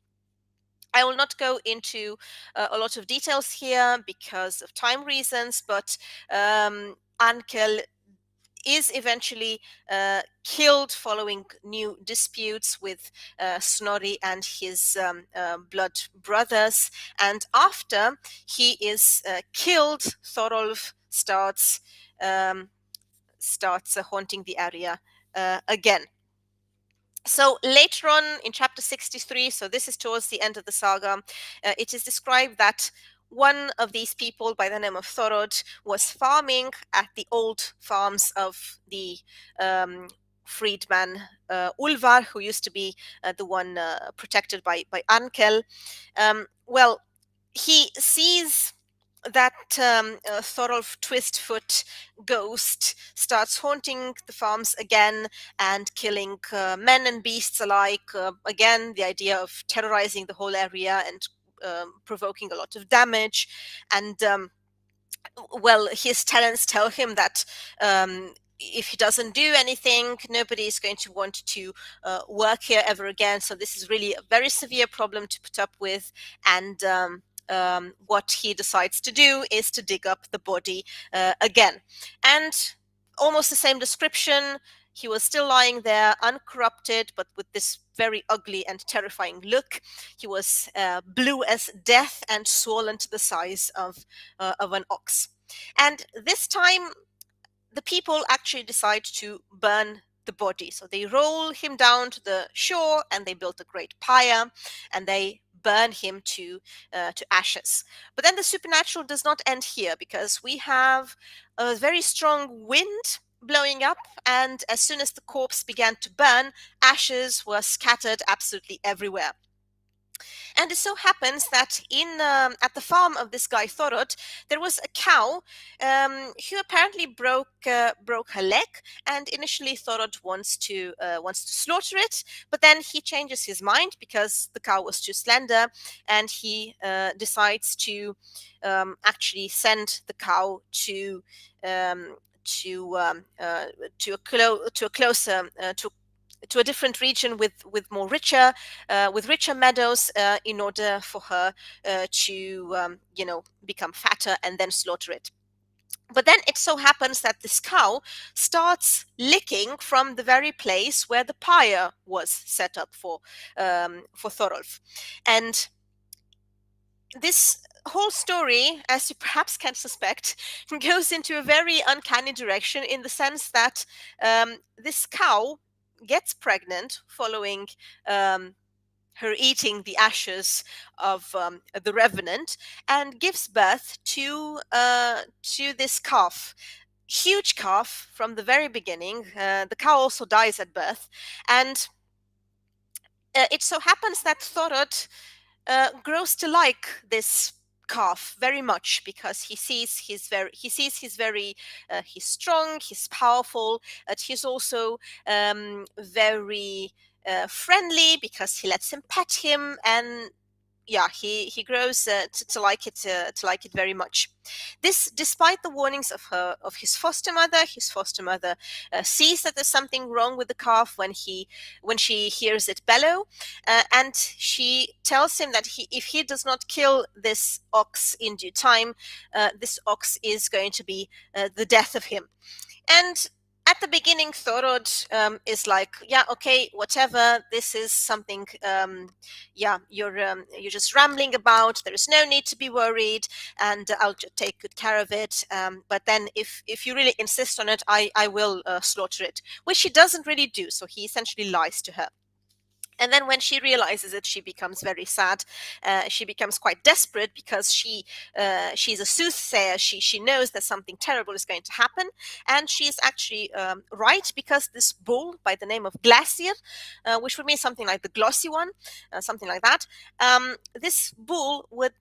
Speaker 2: I will not go into a lot of details here because of time reasons, but Ankel is eventually killed following new disputes with Snorri and his blood brothers. And after he is killed, Thorolf starts haunting the area again. So later on in chapter 63, so this is towards the end of the saga, it is described that one of these people by the name of Thorod was farming at the old farms of the um, freedman Ulvar, who used to be the one protected by Ankel. Well, he sees that Thorolf Twistfoot ghost starts haunting the farms again and killing men and beasts alike. Again, the idea of terrorizing the whole area and provoking a lot of damage. And well, his tenants tell him that if he doesn't do anything, nobody is going to want to work here ever again. So this is really a very severe problem to put up with. And what he decides to do is to dig up the body again. And almost the same description. He was still lying there, uncorrupted, but with this very ugly and terrifying look. He was blue as death and swollen to the size of an ox. And this time, the people actually decide to burn the body. So they roll him down to the shore and they build a great pyre and they burn him to ashes. But then the supernatural does not end here, because we have a very strong wind blowing up, and as soon as the corpse began to burn, ashes were scattered absolutely everywhere. And it so happens that in at the farm of this guy Thorod, there was a cow who apparently broke her leg. And initially, Thorod wants to slaughter it, but then he changes his mind because the cow was too slender, and he decides to actually send the cow um, to to a closer to a different region with more richer with richer meadows, in order for her to become fatter and then slaughter it. But then it so happens that this cow starts licking from the very place where the pyre was set up for Thorolf. And this whole story, as you perhaps can suspect, goes into a very uncanny direction, in the sense that this cow gets pregnant following her eating the ashes of the revenant, and gives birth to this calf. Huge calf from the very beginning. The cow also dies at birth, and it so happens that Thorod grows to like this calf very much, because he's strong, he's powerful, but he's also very friendly, because he lets him pet him. And yeah, he grows to like it very much. This, despite the warnings of his foster mother sees that there's something wrong with the calf when she hears it bellow, and she tells him that if he does not kill this ox in due time, this ox is going to be the death of him. And at the beginning, Thorod is like, yeah, okay, whatever. This is something, yeah, you're just rambling about. There is no need to be worried, and I'll just take good care of it. But then, if you really insist on it, I will slaughter it, which he doesn't really do. So he essentially lies to her. And then when she realizes it, she becomes very sad. She becomes quite desperate, because she's a soothsayer. She knows that something terrible is going to happen, and she's actually right, because this bull by the name of Glacier, which would mean something like the glossy one, something like that. This bull would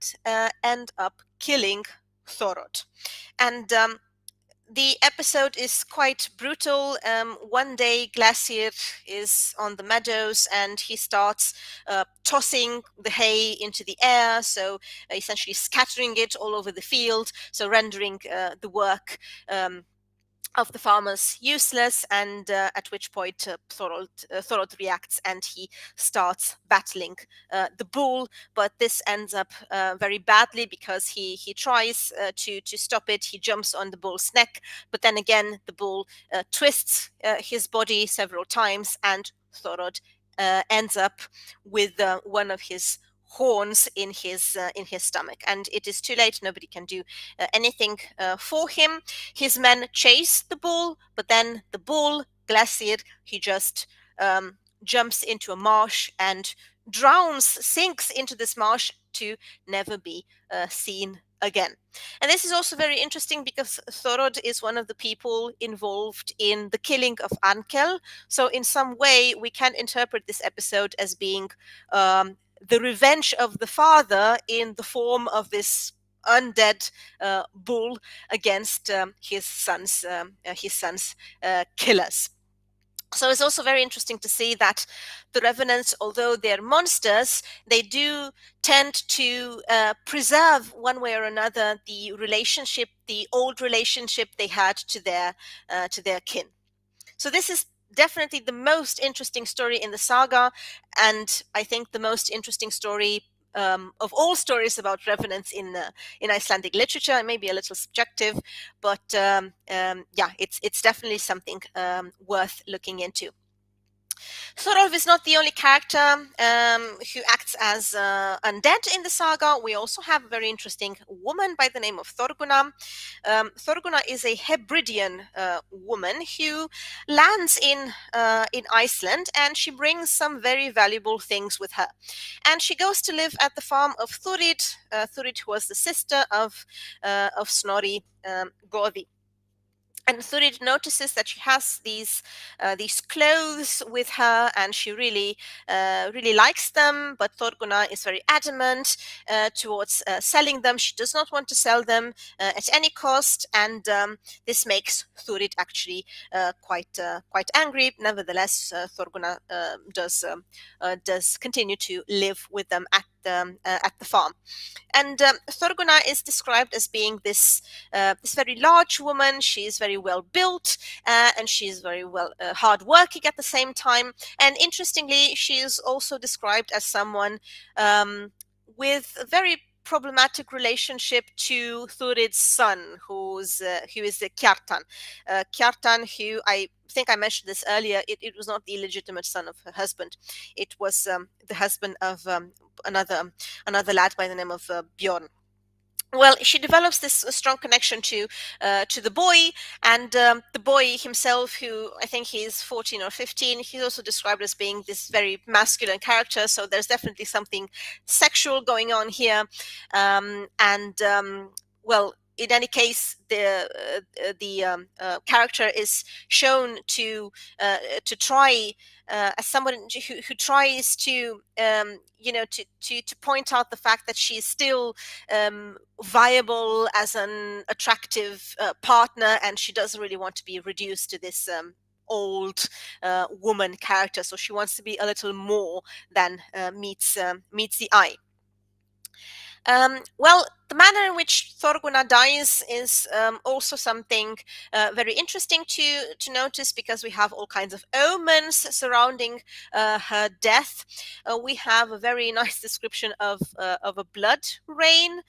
Speaker 2: end up killing Thorod, and the episode is quite brutal. One day, Glacier is on the meadows and he starts tossing the hay into the air, so essentially scattering it all over the field, so rendering the work of the farmers useless. And at which point Thorold reacts and he starts battling the bull. But this ends up very badly, because he tries to stop it. He jumps on the bull's neck, but then again the bull twists his body several times, and Thorod ends up with one of his horns in his stomach, and it is too late. Nobody can do anything for him. His men chase the bull, but then the bull, Glacier, he just jumps into a marsh and drowns, sinks into this marsh to never be seen again. And this is also very interesting because Thorod is one of the people involved in the killing of Ankel. So, in some way, we can interpret this episode as being the revenge of the father in the form of this undead bull against his son's killers. So it's also very interesting to see that the revenants, although they're monsters, they do tend to preserve one way or another the relationship, the old relationship they had to their kin. So this is definitely the most interesting story in the saga, and I think the most interesting story of all stories about revenants in Icelandic literature. It may be a little subjective, but yeah, it's definitely something worth looking into. Thorolf is not the only character who acts as undead in the saga. We also have a very interesting woman by the name of Thorgunna. Thorgunna is a Hebridean woman who lands in Iceland, and she brings some very valuable things with her. And she goes to live at the farm of Thurid. Thurid, who was the sister of Snorri Goði. And Thurid notices that she has these clothes with her, and she really likes them. But Thorgunna is very adamant towards selling them. She does not want to sell them at any cost, and this makes Thurid actually quite angry. Nevertheless, Thorgunna does continue to live with them at the farm. And Thorgunna is described as being this very large woman. She is very well built, and she is very well hardworking at the same time. And interestingly, she is also described as someone with a very problematic relationship to Thurid's son, who is Kjartan. Kjartan, who I think I mentioned this earlier, it was not the illegitimate son of her husband. It was the husband of another lad by the name of Bjorn. Well, she develops this strong connection to the boy, and the boy himself, who I think he's 14 or 15, he's also described as being this very masculine character. So there's definitely something sexual going on here, well. In any case, the character is shown to try as someone who tries to to point out the fact that she's still viable as an attractive partner, and she doesn't really want to be reduced to this old woman character. So she wants to be a little more than meets the eye. Well, the manner in which Thorgunna dies is also something very interesting to notice, because we have all kinds of omens surrounding her death. We have a very nice description of a blood rain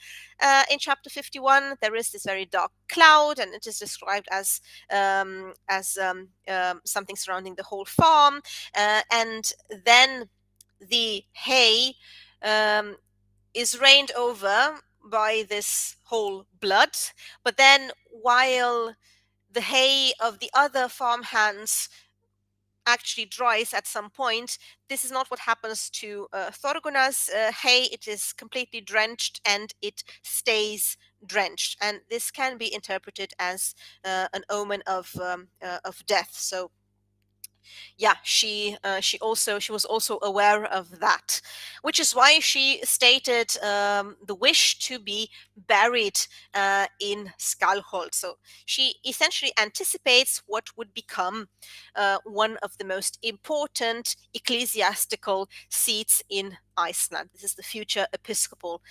Speaker 2: in chapter 51. There is this very dark cloud, and it is described as something surrounding the whole farm, and then the hay is rained over by this whole blood. But then, while the hay of the other farmhands actually dries at some point, this is not what happens to Thorgunna's hay. It is completely drenched, and it stays drenched, and this can be interpreted as an omen of death. So yeah, she was also aware of that, which is why she stated the wish to be buried in Skalholt. So she essentially anticipates what would become one of the most important ecclesiastical seats in Iceland. This is the future episcopal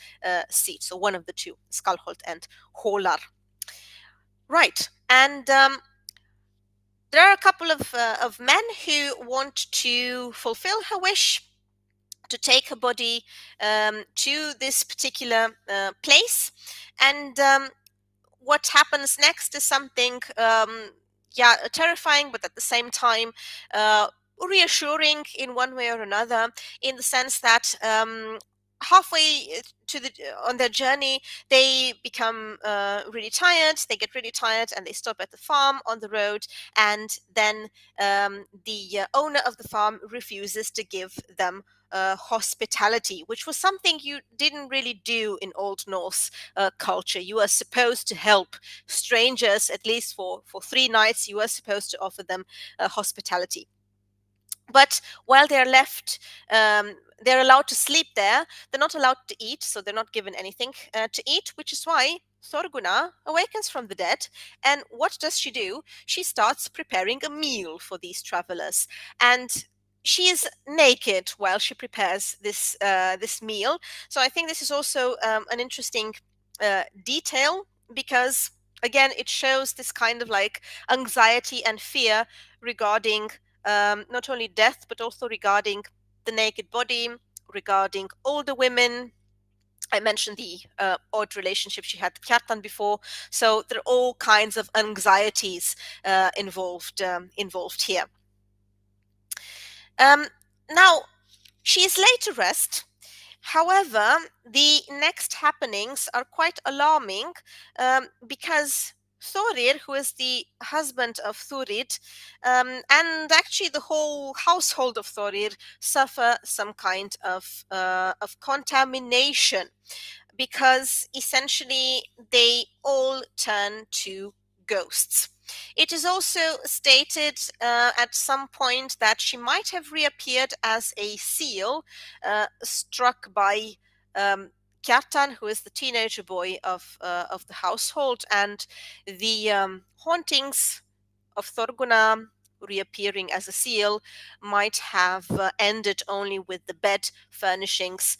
Speaker 2: seat, so one of the two, Skalholt and Hólar. Right, and there are a couple of men who want to fulfill her wish to take her body to this particular place. And what happens next is something, terrifying, but at the same time reassuring in one way or another, in the sense that halfway to the on their journey, they become really tired. They get really tired, and they stop at the farm on the road. And then the owner of the farm refuses to give them hospitality, which was something you didn't really do in Old Norse culture. You are supposed to help strangers, at least for 3 nights. You are supposed to offer them hospitality. But while they're left, they're allowed to sleep there. They're not allowed to eat, so they're not given anything to eat, which is why Thorgunna awakens from the dead. And what does she do? She starts preparing a meal for these travelers. And she is naked while she prepares this meal. So I think this is also an interesting detail, because again, it shows this kind of like anxiety and fear regarding not only death, but also regarding the naked body, regarding older women. I mentioned the odd relationship she had with Kjartan before, so there are all kinds of anxieties involved here. Now, she is laid to rest. However, the next happenings are quite alarming, because Thorir, who is the husband of Thurid, and actually the whole household of Thorir, suffer some kind of contamination, because essentially they all turn to ghosts. It is also stated at some point that she might have reappeared as a seal struck by Kjartan, who is the teenager boy of the household, and the hauntings of Thorgunna reappearing as a seal might have ended only with the bed furnishings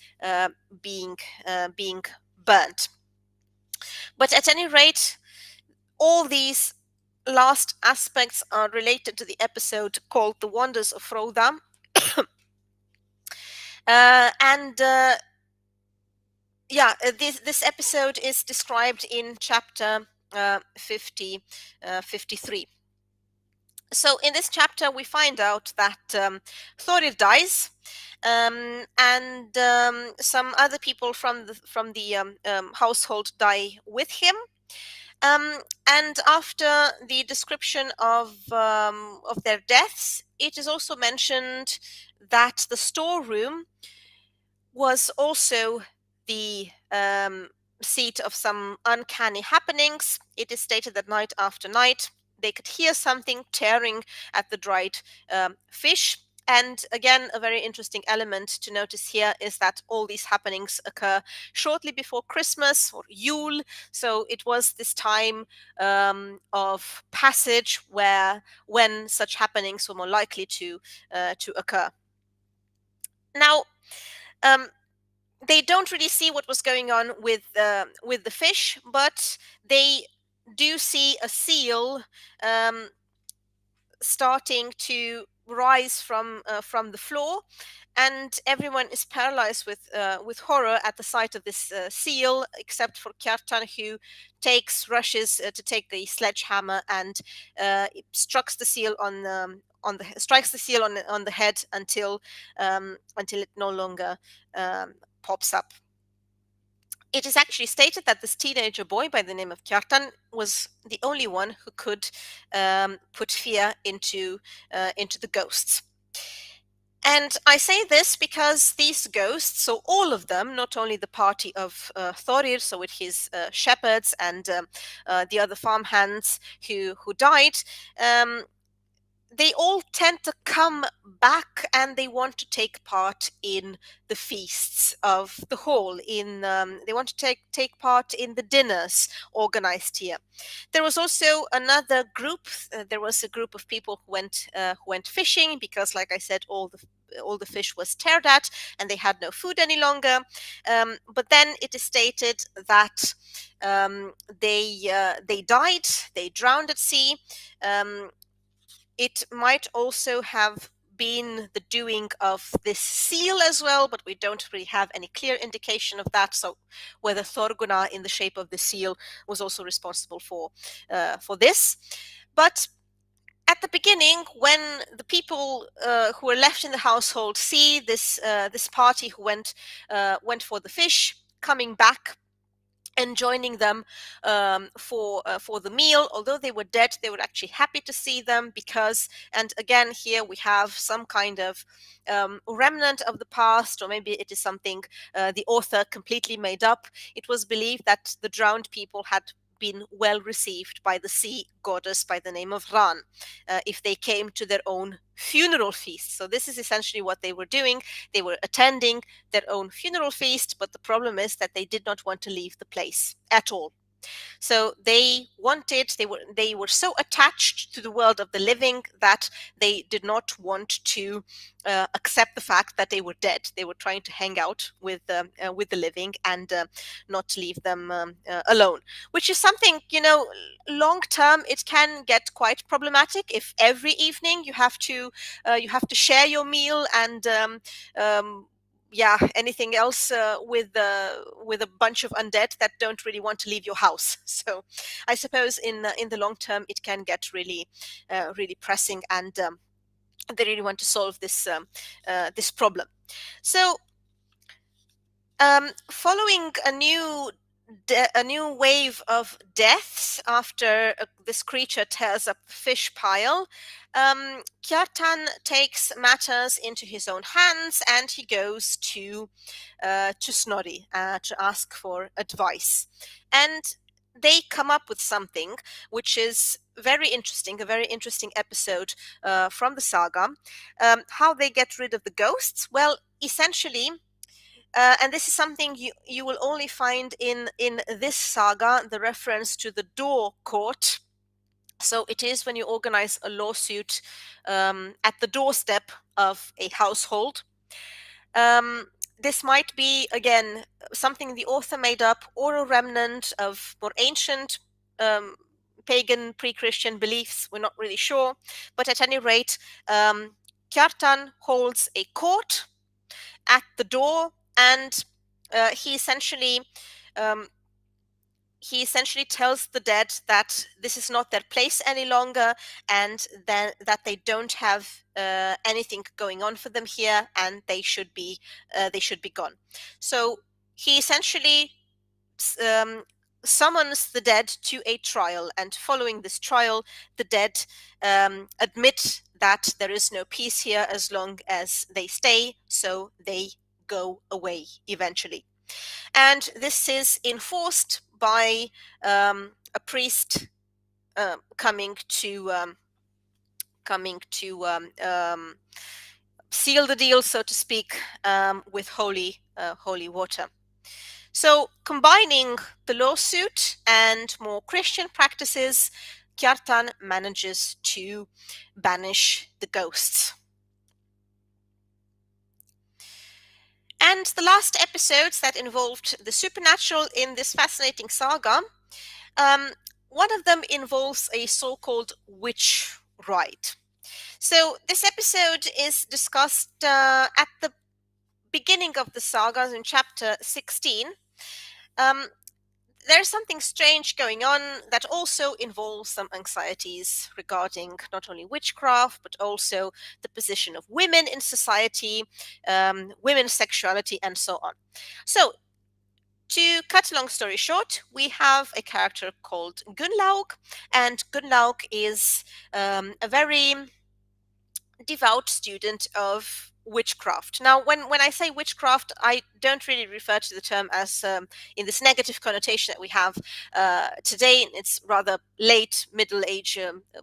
Speaker 2: being burnt. But at any rate, all these last aspects are related to the episode called The Wonders of Froda. And this episode is described in chapter 53. So in this chapter, we find out that Thorir dies, and some other people from the household die with him. And after the description of their deaths, it is also mentioned that the storeroom was also the seat of some uncanny happenings. It is stated that night after night they could hear something tearing at the dried fish. And again, a very interesting element to notice here is that all these happenings occur shortly before Christmas or Yule. So it was this time of passage when such happenings were more likely to occur. Now, they don't really see what was going on with the fish, but they do see a seal starting to rise from the floor, and everyone is paralyzed with horror at the sight of this seal, except for Kjartan, who rushes to take the sledgehammer and strikes the seal on the head until it no longer pops up. It is actually stated that this teenager boy by the name of Kjartan was the only one who could put fear into the ghosts. And I say this because these ghosts, so all of them, not only the party of Thorir, so with his shepherds and the other farmhands who died, they all tend to come back, and they want to take part in the feasts of the hall. They want to take part in the dinners organized here. There was also another group. There was a group of people who went fishing, because, like I said, all the fish was teared at, and they had no food any longer. But then it is stated that they died. They drowned at sea. It might also have been the doing of this seal as well, but we don't really have any clear indication of that. So whether Thorgunna, in the shape of the seal, was also responsible for this. But at the beginning, when the people who were left in the household see this party who went for the fish coming back and joining them for the meal, although they were dead, they were actually happy to see them because, and again, here we have some kind of remnant of the past, or maybe it is something the author completely made up. It was believed that the drowned people had been well received by the sea goddess by the name of Ran if they came to their own funeral feast. So this is essentially what they were doing. They were attending their own funeral feast, but the problem is that they did not want to leave the place at all. So they were so attached to the world of the living that they did not want to accept the fact that they were dead. They were trying to hang out with the living and not leave them alone, which is something, long term it can get quite problematic if every evening you have to share your meal and um, yeah, anything else with a bunch of undead that don't really want to leave your house. So I suppose in the long term it can get really pressing, and they really want to solve this problem. So following a new wave of deaths after this creature tears up the fish pile, Kjartan takes matters into his own hands and he goes to Snorri to ask for advice. And they come up with something which is very interesting, a very interesting episode from the saga. How they get rid of the ghosts? Well, essentially, and this is something you will only find in this saga, the reference to the door court. So it is when you organize a lawsuit at the doorstep of a household. Um, this might be, again, something the author made up or a remnant of more ancient pagan pre-Christian beliefs. We're not really sure. But at any rate, Kjartan holds a court at the door, and he essentially um, he essentially tells the dead that this is not their place any longer, and that they don't have anything going on for them here, and they should be gone. So he essentially um, summons the dead to a trial, and following this trial, the dead admit that there is no peace here as long as they stay, so they go away eventually. And this is enforced by a priest coming to seal the deal, so to speak, with holy water. So, combining the lawsuit and more Christian practices, Kjartan manages to banish the ghosts. And the last episodes that involved the supernatural in this fascinating saga, one of them involves a so-called witch rite. So this episode is discussed at the beginning of the saga in chapter 16. There's something strange going on that also involves some anxieties regarding not only witchcraft, but also the position of women in society, women's sexuality, and so on. So, to cut a long story short, we have a character called Gunnlaug, and Gunnlaug is a very devout student of witchcraft. Now, when I say witchcraft, I don't really refer to the term as in this negative connotation that we have today. It's rather late Middle Age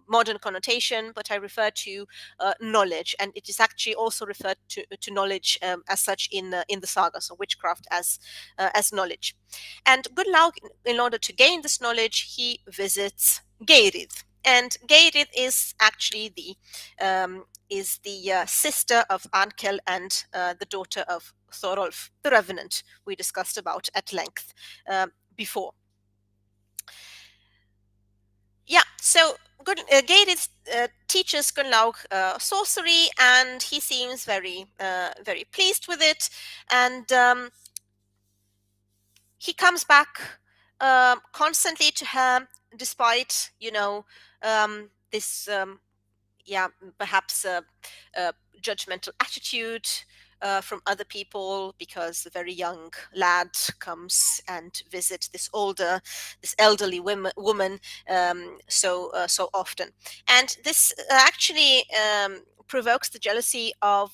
Speaker 2: modern connotation, but I refer to knowledge, and it is actually also referred to knowledge as such in the saga. So witchcraft as knowledge. And Gunnlaug, in order to gain this knowledge, he visits Geirrid. And Geirrid is actually the sister of Ankel and the daughter of Thorolf, the revenant we discussed about at length before. Yeah, so Geirrid teaches Gunnlaug sorcery, and he seems very pleased with it, and he comes back constantly to her, despite this yeah, perhaps a judgmental attitude from other people, because a very young lad comes and visit this elderly woman so often, and this actually provokes the jealousy of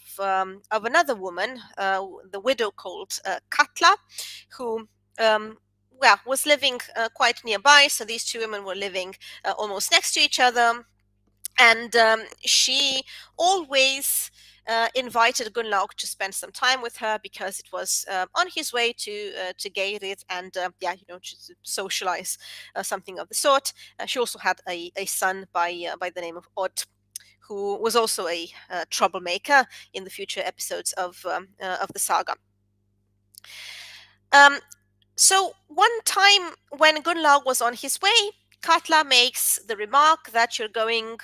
Speaker 2: another woman, the widow called Katla, who was living quite nearby. So these two women were living almost next to each other, and she always invited Gunnlaug to spend some time with her, because it was on his way to Geirrid, and just to socialize, something of the sort. She also had a son by the name of Odd, who was also a troublemaker in the future episodes of the saga. Um, so one time when Gunnlaug was on his way, Katla makes the remark that you're going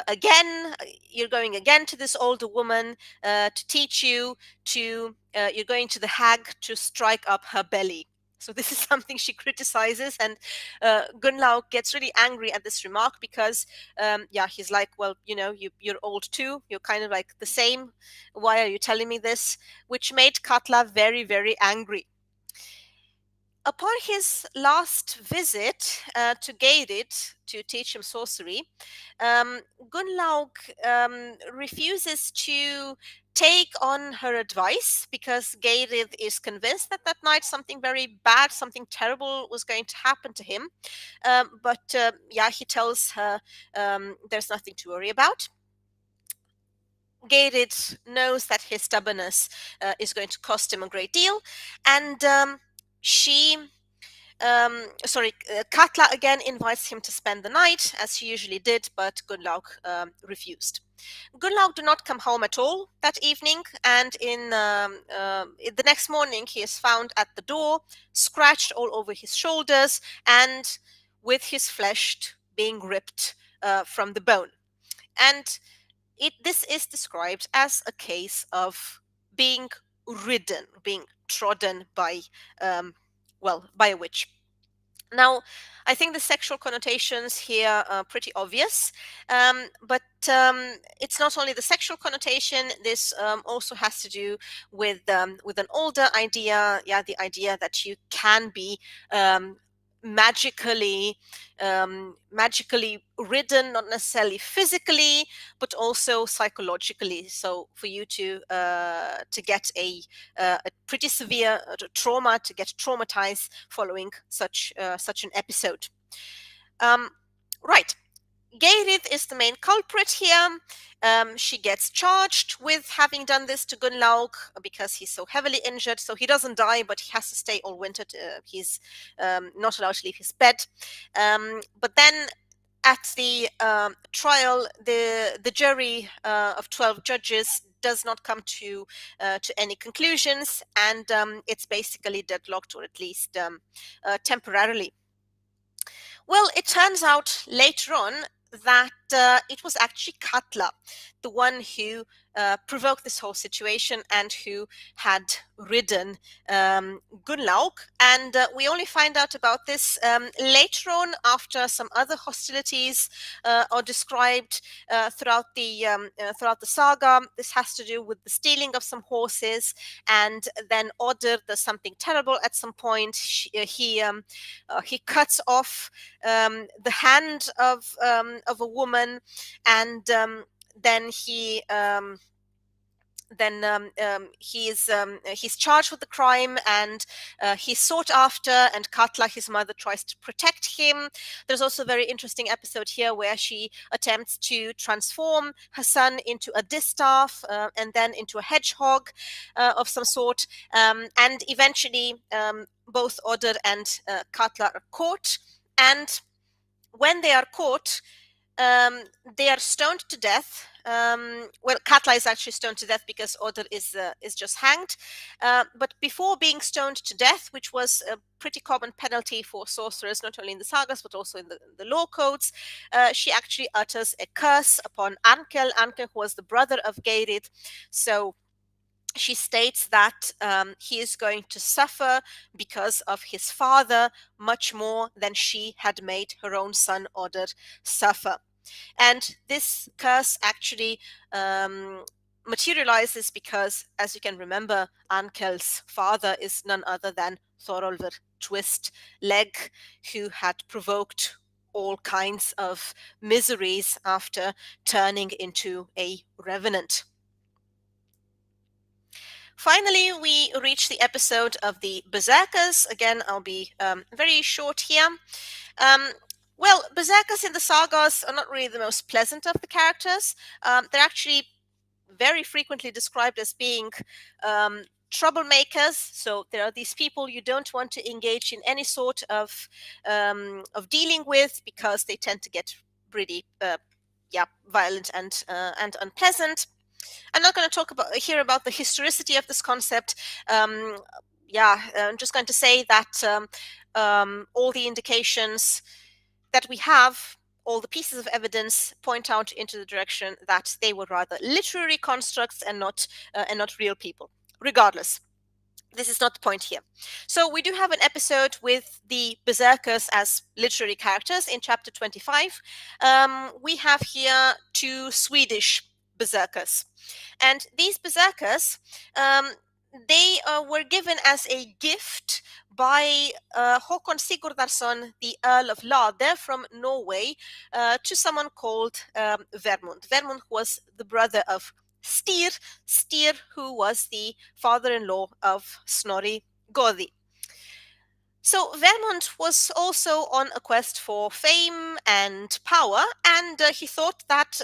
Speaker 2: again to this older woman to teach you you're going to the hag to strike up her belly. So this is something she criticizes, and Gunnlaug gets really angry at this remark, because he's like, well, you're old too, you're kind of like the same. Why are you telling me this? Which made Katla very, very angry. Upon his last visit to Geirrid to teach him sorcery, Gunnlaug refuses to take on her advice, because Geirrid is convinced that that night something very bad, something terrible was going to happen to him. But he tells her there's nothing to worry about. Geirrid knows that his stubbornness is going to cost him a great deal, and Katla again invites him to spend the night, as she usually did, but Gunnlaug refused. Gunnlaug did not come home at all that evening, and in the next morning he is found at the door, scratched all over his shoulders, and with his flesh being ripped from the bone. And this is described as a case of being ridden, being trodden by a witch. Now, I think the sexual connotations here are pretty obvious, but it's not only the sexual connotation. This also has to do with an older idea, the idea that you can be magically ridden, not necessarily physically, but also psychologically. So for you to get a pretty severe trauma, to get traumatized following such an episode. Right. Geirrid is the main culprit here. She gets charged with having done this to Gunnlaug because he's so heavily injured. So he doesn't die, but he has to stay all winter. He's not allowed to leave his bed. But then at the trial, the jury of 12 judges does not come to any conclusions, and it's basically deadlocked, or at least temporarily. Well, it turns out later on that it was actually Katla, the one who provoked this whole situation and who had ridden Gunnlaug. And we only find out about this later on, after some other hostilities are described throughout the saga. This has to do with the stealing of some horses, and then Odder does something terrible at some point. He cuts off the hand of a woman, and then he's charged with the crime, and he's sought after, and Katla, his mother, tries to protect him. There's also a very interesting episode here where she attempts to transform her son into a distaff and then into a hedgehog of some sort, and eventually both Odder and Katla are caught, and when they are caught, they are stoned to death. Well, Katla is actually stoned to death because Odder is just hanged. But before being stoned to death, which was a pretty common penalty for sorcerers, not only in the sagas but also in the law codes, she actually utters a curse upon Ankel, who was the brother of Geirrid. So she states that he is going to suffer because of his father much more than she had made her own son Odder suffer. And this curse actually materializes because, as you can remember, Ankel's father is none other than Thorolf Twist Leg, who had provoked all kinds of miseries after turning into a revenant. Finally, we reach the episode of the Berserkers. Again, I'll be very short here. Um, well, Berserkers in the sagas are not really the most pleasant of the characters. They're actually very frequently described as being troublemakers. So there are these people you don't want to engage in any sort of dealing with, because they tend to get pretty violent and unpleasant. I'm not going to talk about here about the historicity of this concept. I'm just going to say that all the indications that we have, all the pieces of evidence, point out into the direction that they were rather literary constructs and not real people. Regardless, this is not the point here. So we do have an episode with the berserkers as literary characters in chapter 25. We have here two Swedish berserkers, and these berserkers, they were given as a gift by Håkon Sigurdarsson, the Earl of Lade from Norway, to someone called Vermund. Vermund was the brother of Styr, who was the father-in-law of Snorri Goði. So Vermund was also on a quest for fame and power, and he thought that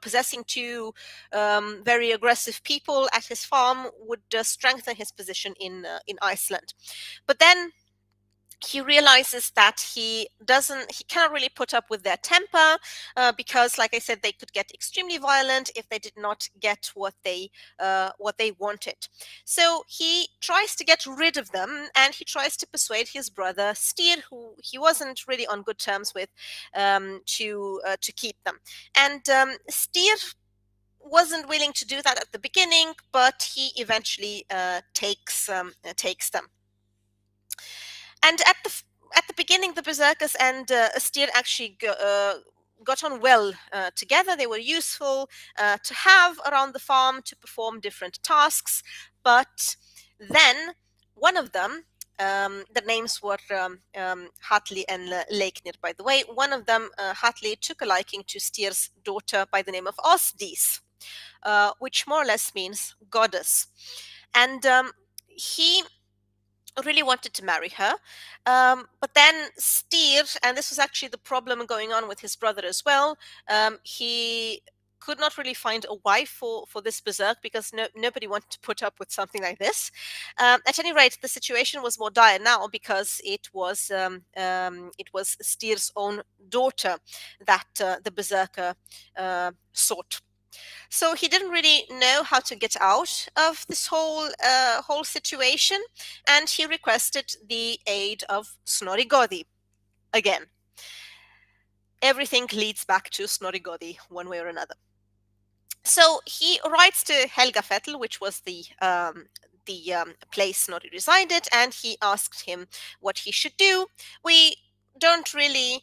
Speaker 2: possessing two very aggressive people at his farm would strengthen his position in Iceland. But then he realizes that he cannot really put up with their temper, because, like I said, they could get extremely violent if they did not get what they wanted. So he tries to get rid of them, and he tries to persuade his brother Styr, who he wasn't really on good terms with, to keep them. And Styr wasn't willing to do that at the beginning, but he eventually takes them. And at the beginning, the berserkers and Styr actually got on well together. They were useful to have around the farm to perform different tasks. But then one of them, the names were Hatli and Leiknir, by the way. One of them, Hatli, took a liking to Styr's daughter by the name of Osdis, which more or less means goddess. And he really wanted to marry her. But then Styr, and this was actually the problem going on with his brother as well, he could not really find a wife for this berserk, because nobody wanted to put up with something like this. At any rate, the situation was more dire now, because it was Styr's own daughter that the berserker sought. So he didn't really know how to get out of this whole situation, and he requested the aid of Snorri Goði again. Everything leads back to Snorri Goði one way or another. So he writes to Helgafell, which was the place Snorri resided, and he asked him what he should do. We don't really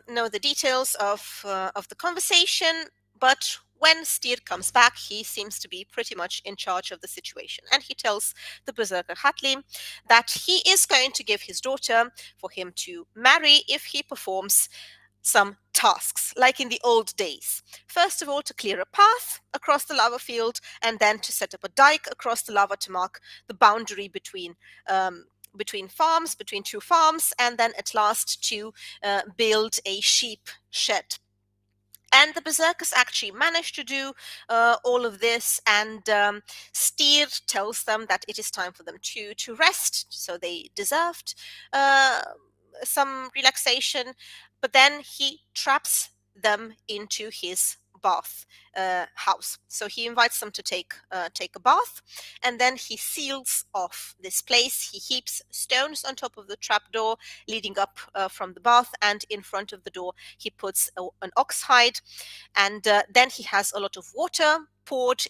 Speaker 2: know the details of the conversation, but when Styr comes back, he seems to be pretty much in charge of the situation. And he tells the berserker Hatli that he is going to give his daughter for him to marry if he performs some tasks, like in the old days. First of all, to clear a path across the lava field, and then to set up a dike across the lava to mark the boundary between farms, between two farms, and then at last to build a sheep shed. And the berserkers actually managed to do all of this, and Styr tells them that it is time for them to rest, so they deserved some relaxation. But then he traps them into his bath house. So he invites them to take a bath, and then he seals off this place. He heaps stones on top of the trapdoor leading up from the bath, and in front of the door he puts an ox hide, and then he has a lot of water poured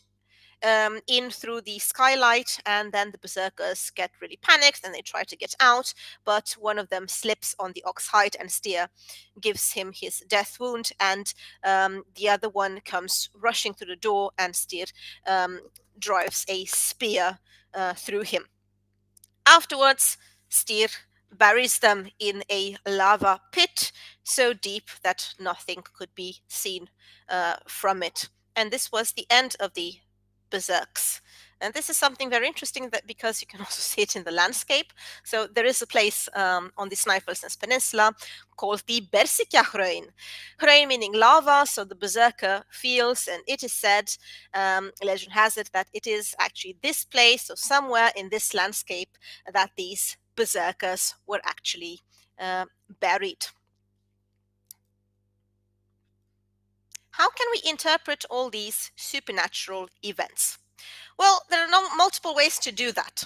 Speaker 2: in through the skylight, and then the berserkers get really panicked and they try to get out, but one of them slips on the ox hide and Styr gives him his death wound, and the other one comes rushing through the door and Styr drives a spear through him. Afterwards, Styr buries them in a lava pit so deep that nothing could be seen from it. And this was the end of the berserks. And this is something very interesting, that because you can also see it in the landscape. So there is a place on the Snaefellsnes Peninsula called the Bersikja Hraun meaning lava, so the berserker feels, and it is said, legend has it, that it is actually this place, or somewhere in this landscape, that these berserkers were actually buried. How can we interpret all these supernatural events? Well, there are multiple ways to do that.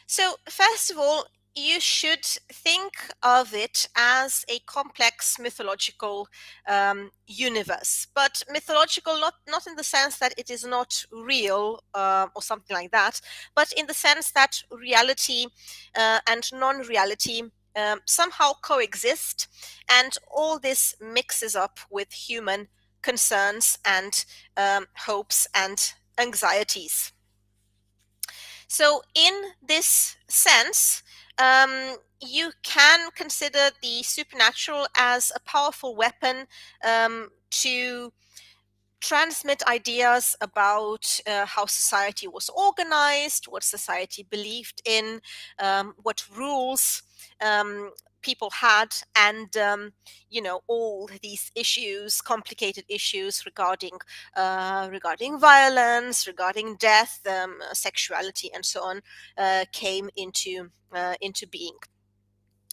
Speaker 2: So, first of all, you should think of it as a complex mythological universe, but mythological not in the sense that it is not real or something like that, but in the sense that reality and non-reality somehow coexist, and all this mixes up with human concerns and hopes and anxieties. So, in this sense, you can consider the supernatural as a powerful weapon to transmit ideas about how society was organized, what society believed in, what rules people had, and all these issues, complicated issues regarding violence, regarding death, sexuality, and so on, came into being.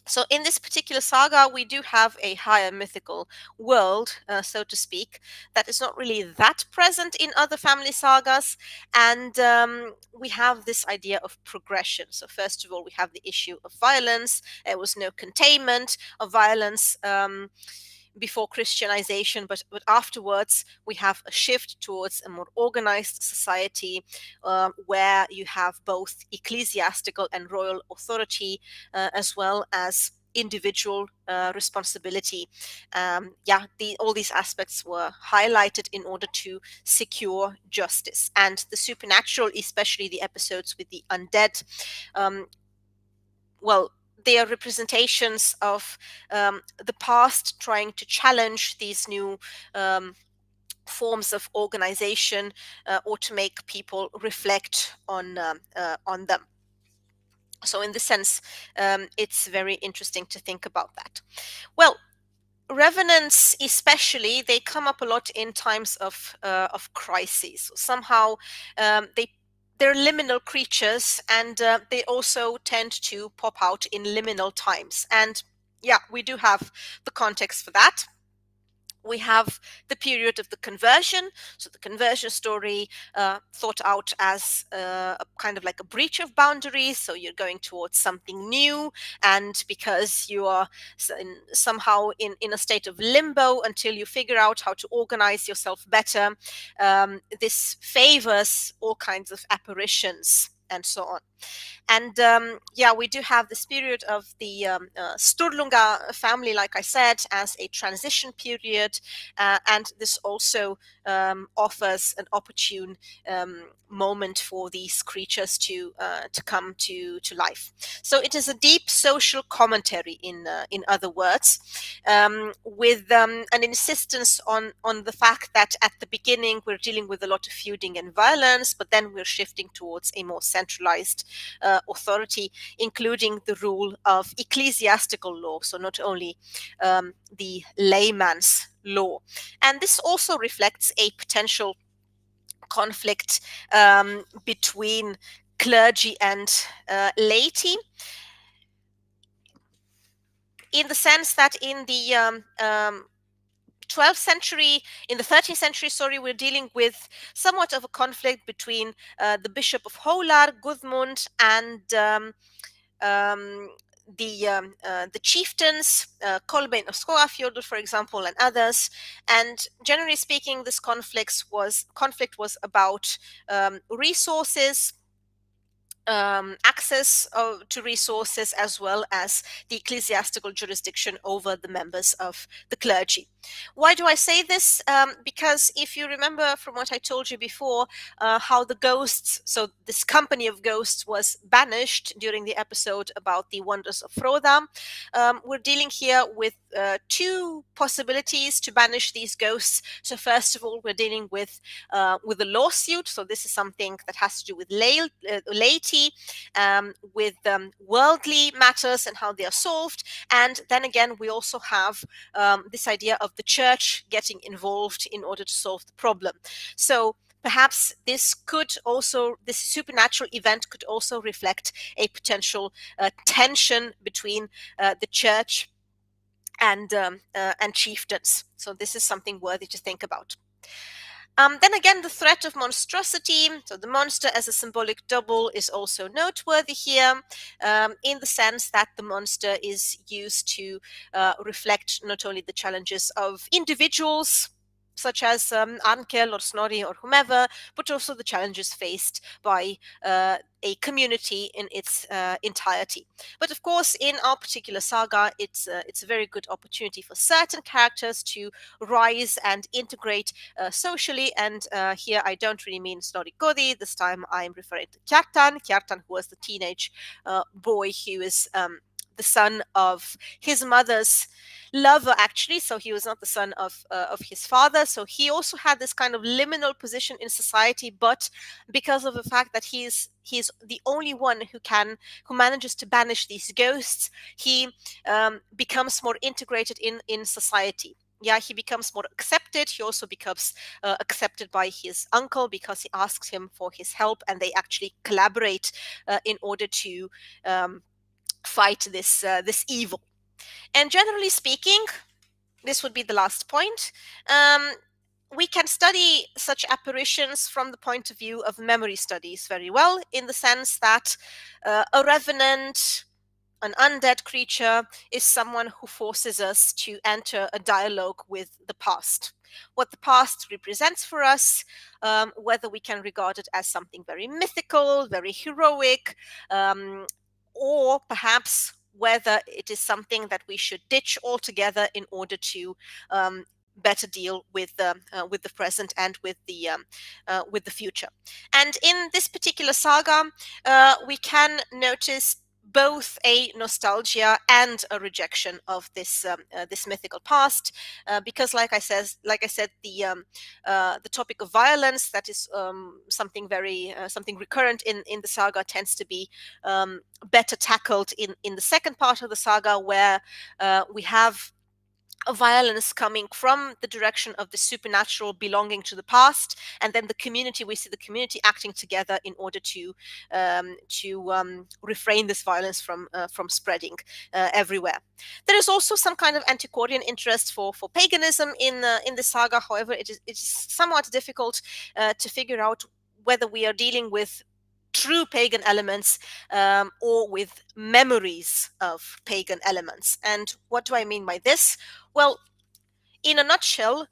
Speaker 2: So in this particular saga, we do have a higher mythical world, so to speak, that is not really that present in other family sagas. And we have this idea of progression. So first of all, we have the issue of violence. There was no containment of violence before Christianization, but afterwards we have a shift towards a more organized society where you have both ecclesiastical and royal authority as well as individual responsibility. All these aspects were highlighted in order to secure justice. And the supernatural, especially the episodes with the undead, they are representations of the past trying to challenge these new forms of organization or to make people reflect on them. So in this sense, it's very interesting to think about that. Well, revenants especially, they come up a lot in times of crises. Somehow they're liminal creatures, and they also tend to pop out in liminal times. And yeah, we do have the context for that. We have the period of the conversion. So the conversion story thought out as a kind of like a breach of boundaries. So you're going towards something new, and because you are somehow in a state of limbo until you figure out how to organize yourself better, this favors all kinds of apparitions and so on. And we do have this period of the Sturlunga family, like I said, as a transition period, and this also offers an opportune moment for these creatures to come to life. So it is a deep social commentary, in other words, with an insistence on the fact that at the beginning we're dealing with a lot of feuding and violence, but then we're shifting towards a more centralized authority, including the rule of ecclesiastical law, so not only the layman's law. And this also reflects a potential conflict between clergy and laity, in the sense that in the 12th century, in the 13th century, we're dealing with somewhat of a conflict between the Bishop of Holar, Gudmund, and the chieftains, Kolbeinn of Skagafjordur, for example, and others. And generally speaking, this conflict was about resources, access to resources, as well as the ecclesiastical jurisdiction over the members of the clergy. Why do I say this? Because if you remember from what I told you before, how the ghosts, so this company of ghosts, was banished during the episode about the wonders of Froda, we're dealing here with two possibilities to banish these ghosts. So first of all, we're dealing with a lawsuit. So this is something that has to do with laity, with worldly matters and how they are solved. And then again, we also have this idea of the church getting involved in order to solve the problem. So perhaps this supernatural event could also reflect a potential tension between the church and chieftains. So this is something worthy to think about. Then again, the threat of monstrosity, so the monster as a symbolic double, is also noteworthy here, in the sense that the monster is used to reflect not only the challenges of individuals, such as Arnkel or Snorri or whomever, but also the challenges faced by a community in its entirety. But of course, in our particular saga, it's a very good opportunity for certain characters to rise and integrate socially. And here I don't really mean Snorri Gothi. This time I'm referring to Kjartan, who was the teenage boy who is the son of his mother's lover, actually. So he was not the son of his father. So he also had this kind of liminal position in society, but because of the fact that he's the only one who manages to banish these ghosts, he becomes more integrated in society. Yeah, he becomes more accepted. He also becomes accepted by his uncle because he asks him for his help, and they actually collaborate in order to fight this evil. And generally speaking, this would be the last point. We can study such apparitions from the point of view of memory studies very well, in the sense that a revenant, an undead creature, is someone who forces us to enter a dialogue with the past. What the past represents for us, whether we can regard it as something very mythical, very heroic, or perhaps whether it is something that we should ditch altogether in order to better deal with the present and with the future. And in this particular saga, we can notice both a nostalgia and a rejection of this mythical past, because, like I said, the topic of violence, that is something recurrent in the saga, tends to be better tackled in the second part of the saga, where we have a violence coming from the direction of the supernatural belonging to the past, and then we see the community acting together in order to refrain this violence from spreading everywhere. There is also some kind of antiquarian interest for paganism in the saga. However, it is somewhat difficult to figure out whether we are dealing with true pagan elements or with memories of pagan elements. And what do I mean by this? Well, in a nutshell,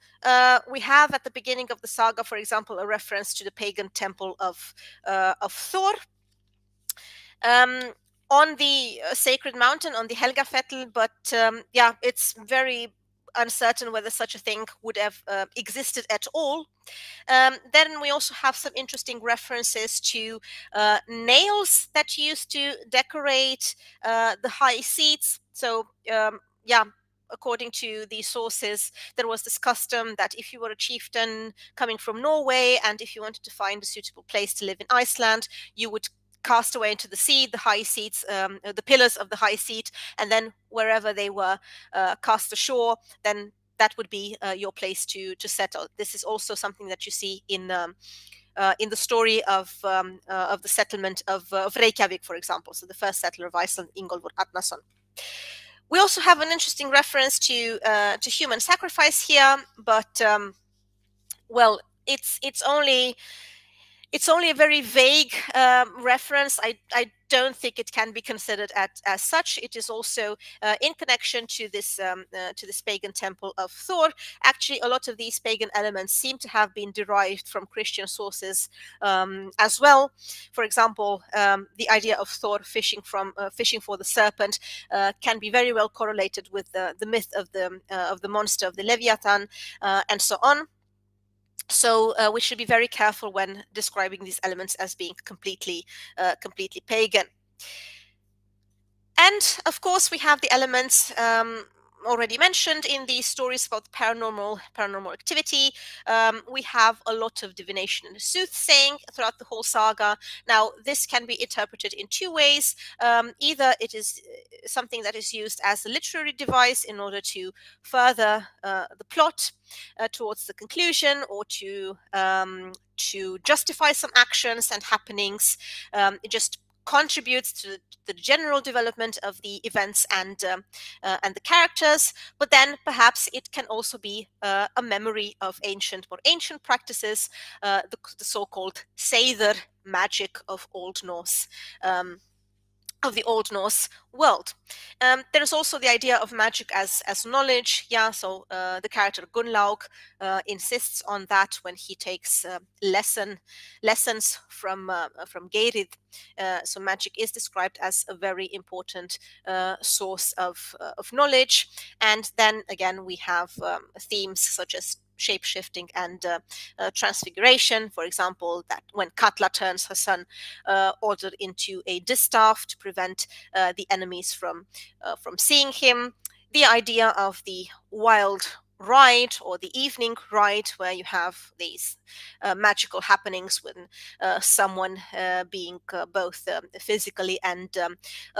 Speaker 2: we have at the beginning of the saga, for example, a reference to the pagan temple of Thor on the sacred mountain, on the Helgafell. But yeah, it's very uncertain whether such a thing would have existed at all. Then we also have some interesting references to nails that used to decorate the high seats. So yeah, according to the sources, there was this custom that if you were a chieftain coming from Norway, and if you wanted to find a suitable place to live in Iceland, you would cast away into the sea the high seats, the pillars of the high seat, and then wherever they were cast ashore, then that would be your place to settle. This is also something that you see in the story of the settlement of Reykjavik, for example. So the first settler of Iceland, Ingólfur Arnarsson. We also have an interesting reference to human sacrifice here, but well, it's only It's only a very vague reference. I don't think it can be considered as such. It is also in connection to this pagan temple of Thor. Actually, a lot of these pagan elements seem to have been derived from Christian sources as well. For example, the idea of Thor fishing for the serpent can be very well correlated with the myth of the monster of the Leviathan and so on. So we should be very careful when describing these elements as being completely pagan. And of course, we have the elements already mentioned in the stories about paranormal activity. We have a lot of divination and soothsaying throughout the whole saga. Now, this can be interpreted in two ways. Either it is something that is used as a literary device in order to further the plot towards the conclusion, or to justify some actions and happenings. It just contributes to the general development of the events and the characters, but then perhaps it can also be a memory of more ancient practices, the so-called Seidr magic of the Old Norse world. There is also the idea of magic as knowledge. Yeah, so the character Gunnlaug insists on that when he takes lessons from Geirrid. So magic is described as a very important source of knowledge. And then again, we have themes such as shape-shifting and transfiguration. For example, that when Katla turns her son Order into a distaff to prevent the enemies from seeing him. The idea of the wild ride or the evening ride, where you have these magical happenings when someone being both physically and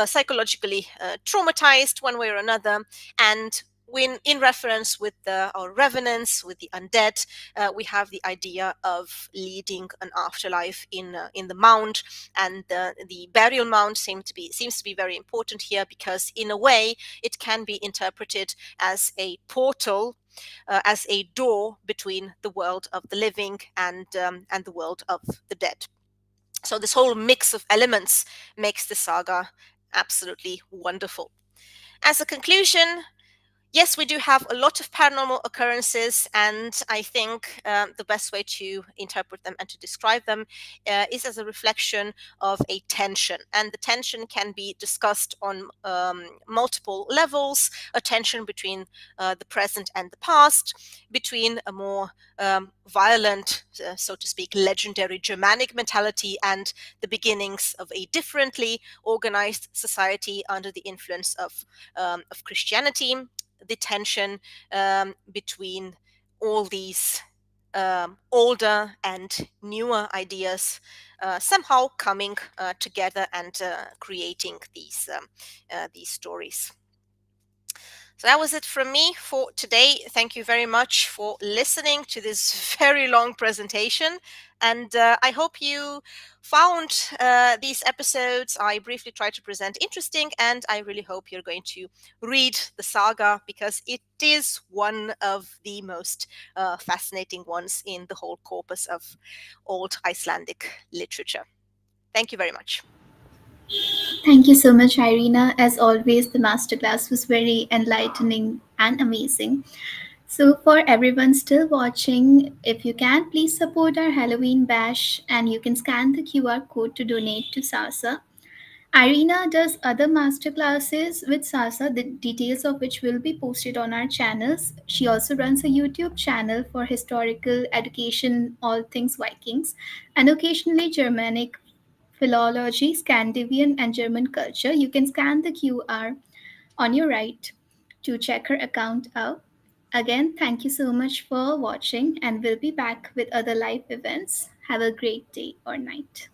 Speaker 2: psychologically traumatized one way or another. And when in reference with our revenants, with the undead, we have the idea of leading an afterlife in the mound, and the burial mound seems to be very important here, because in a way it can be interpreted as a portal, as a door between the world of the living and the world of the dead. So this whole mix of elements makes the saga absolutely wonderful. As a conclusion, yes, we do have a lot of paranormal occurrences, and I think the best way to interpret them and to describe them is as a reflection of a tension. And the tension can be discussed on multiple levels: a tension between the present and the past, between a more violent, so to speak, legendary Germanic mentality and the beginnings of a differently organized society under the influence of Christianity. The tension between all these older and newer ideas somehow coming together and creating these stories. So that was it from me for today. Thank you very much for listening to this very long presentation. And I hope you found these episodes I briefly tried to present interesting. And I really hope you're going to read the saga, because it is one of the most fascinating ones in the whole corpus of old Icelandic literature. Thank you very much.
Speaker 1: Thank you so much, Irina. As always, the masterclass was very enlightening and amazing. So, for everyone still watching, if you can, please support our Halloween bash, and you can scan the QR code to donate to SASA. Irina does other masterclasses with Sasa, the details of which will be posted on our channels. She also runs a YouTube channel for historical education, all things Vikings, and occasionally Germanic philology, Scandinavian, and German culture. You can scan the QR on your right to check her account out. Again, thank you so much for watching, and we'll be back with other live events. Have a great day or night.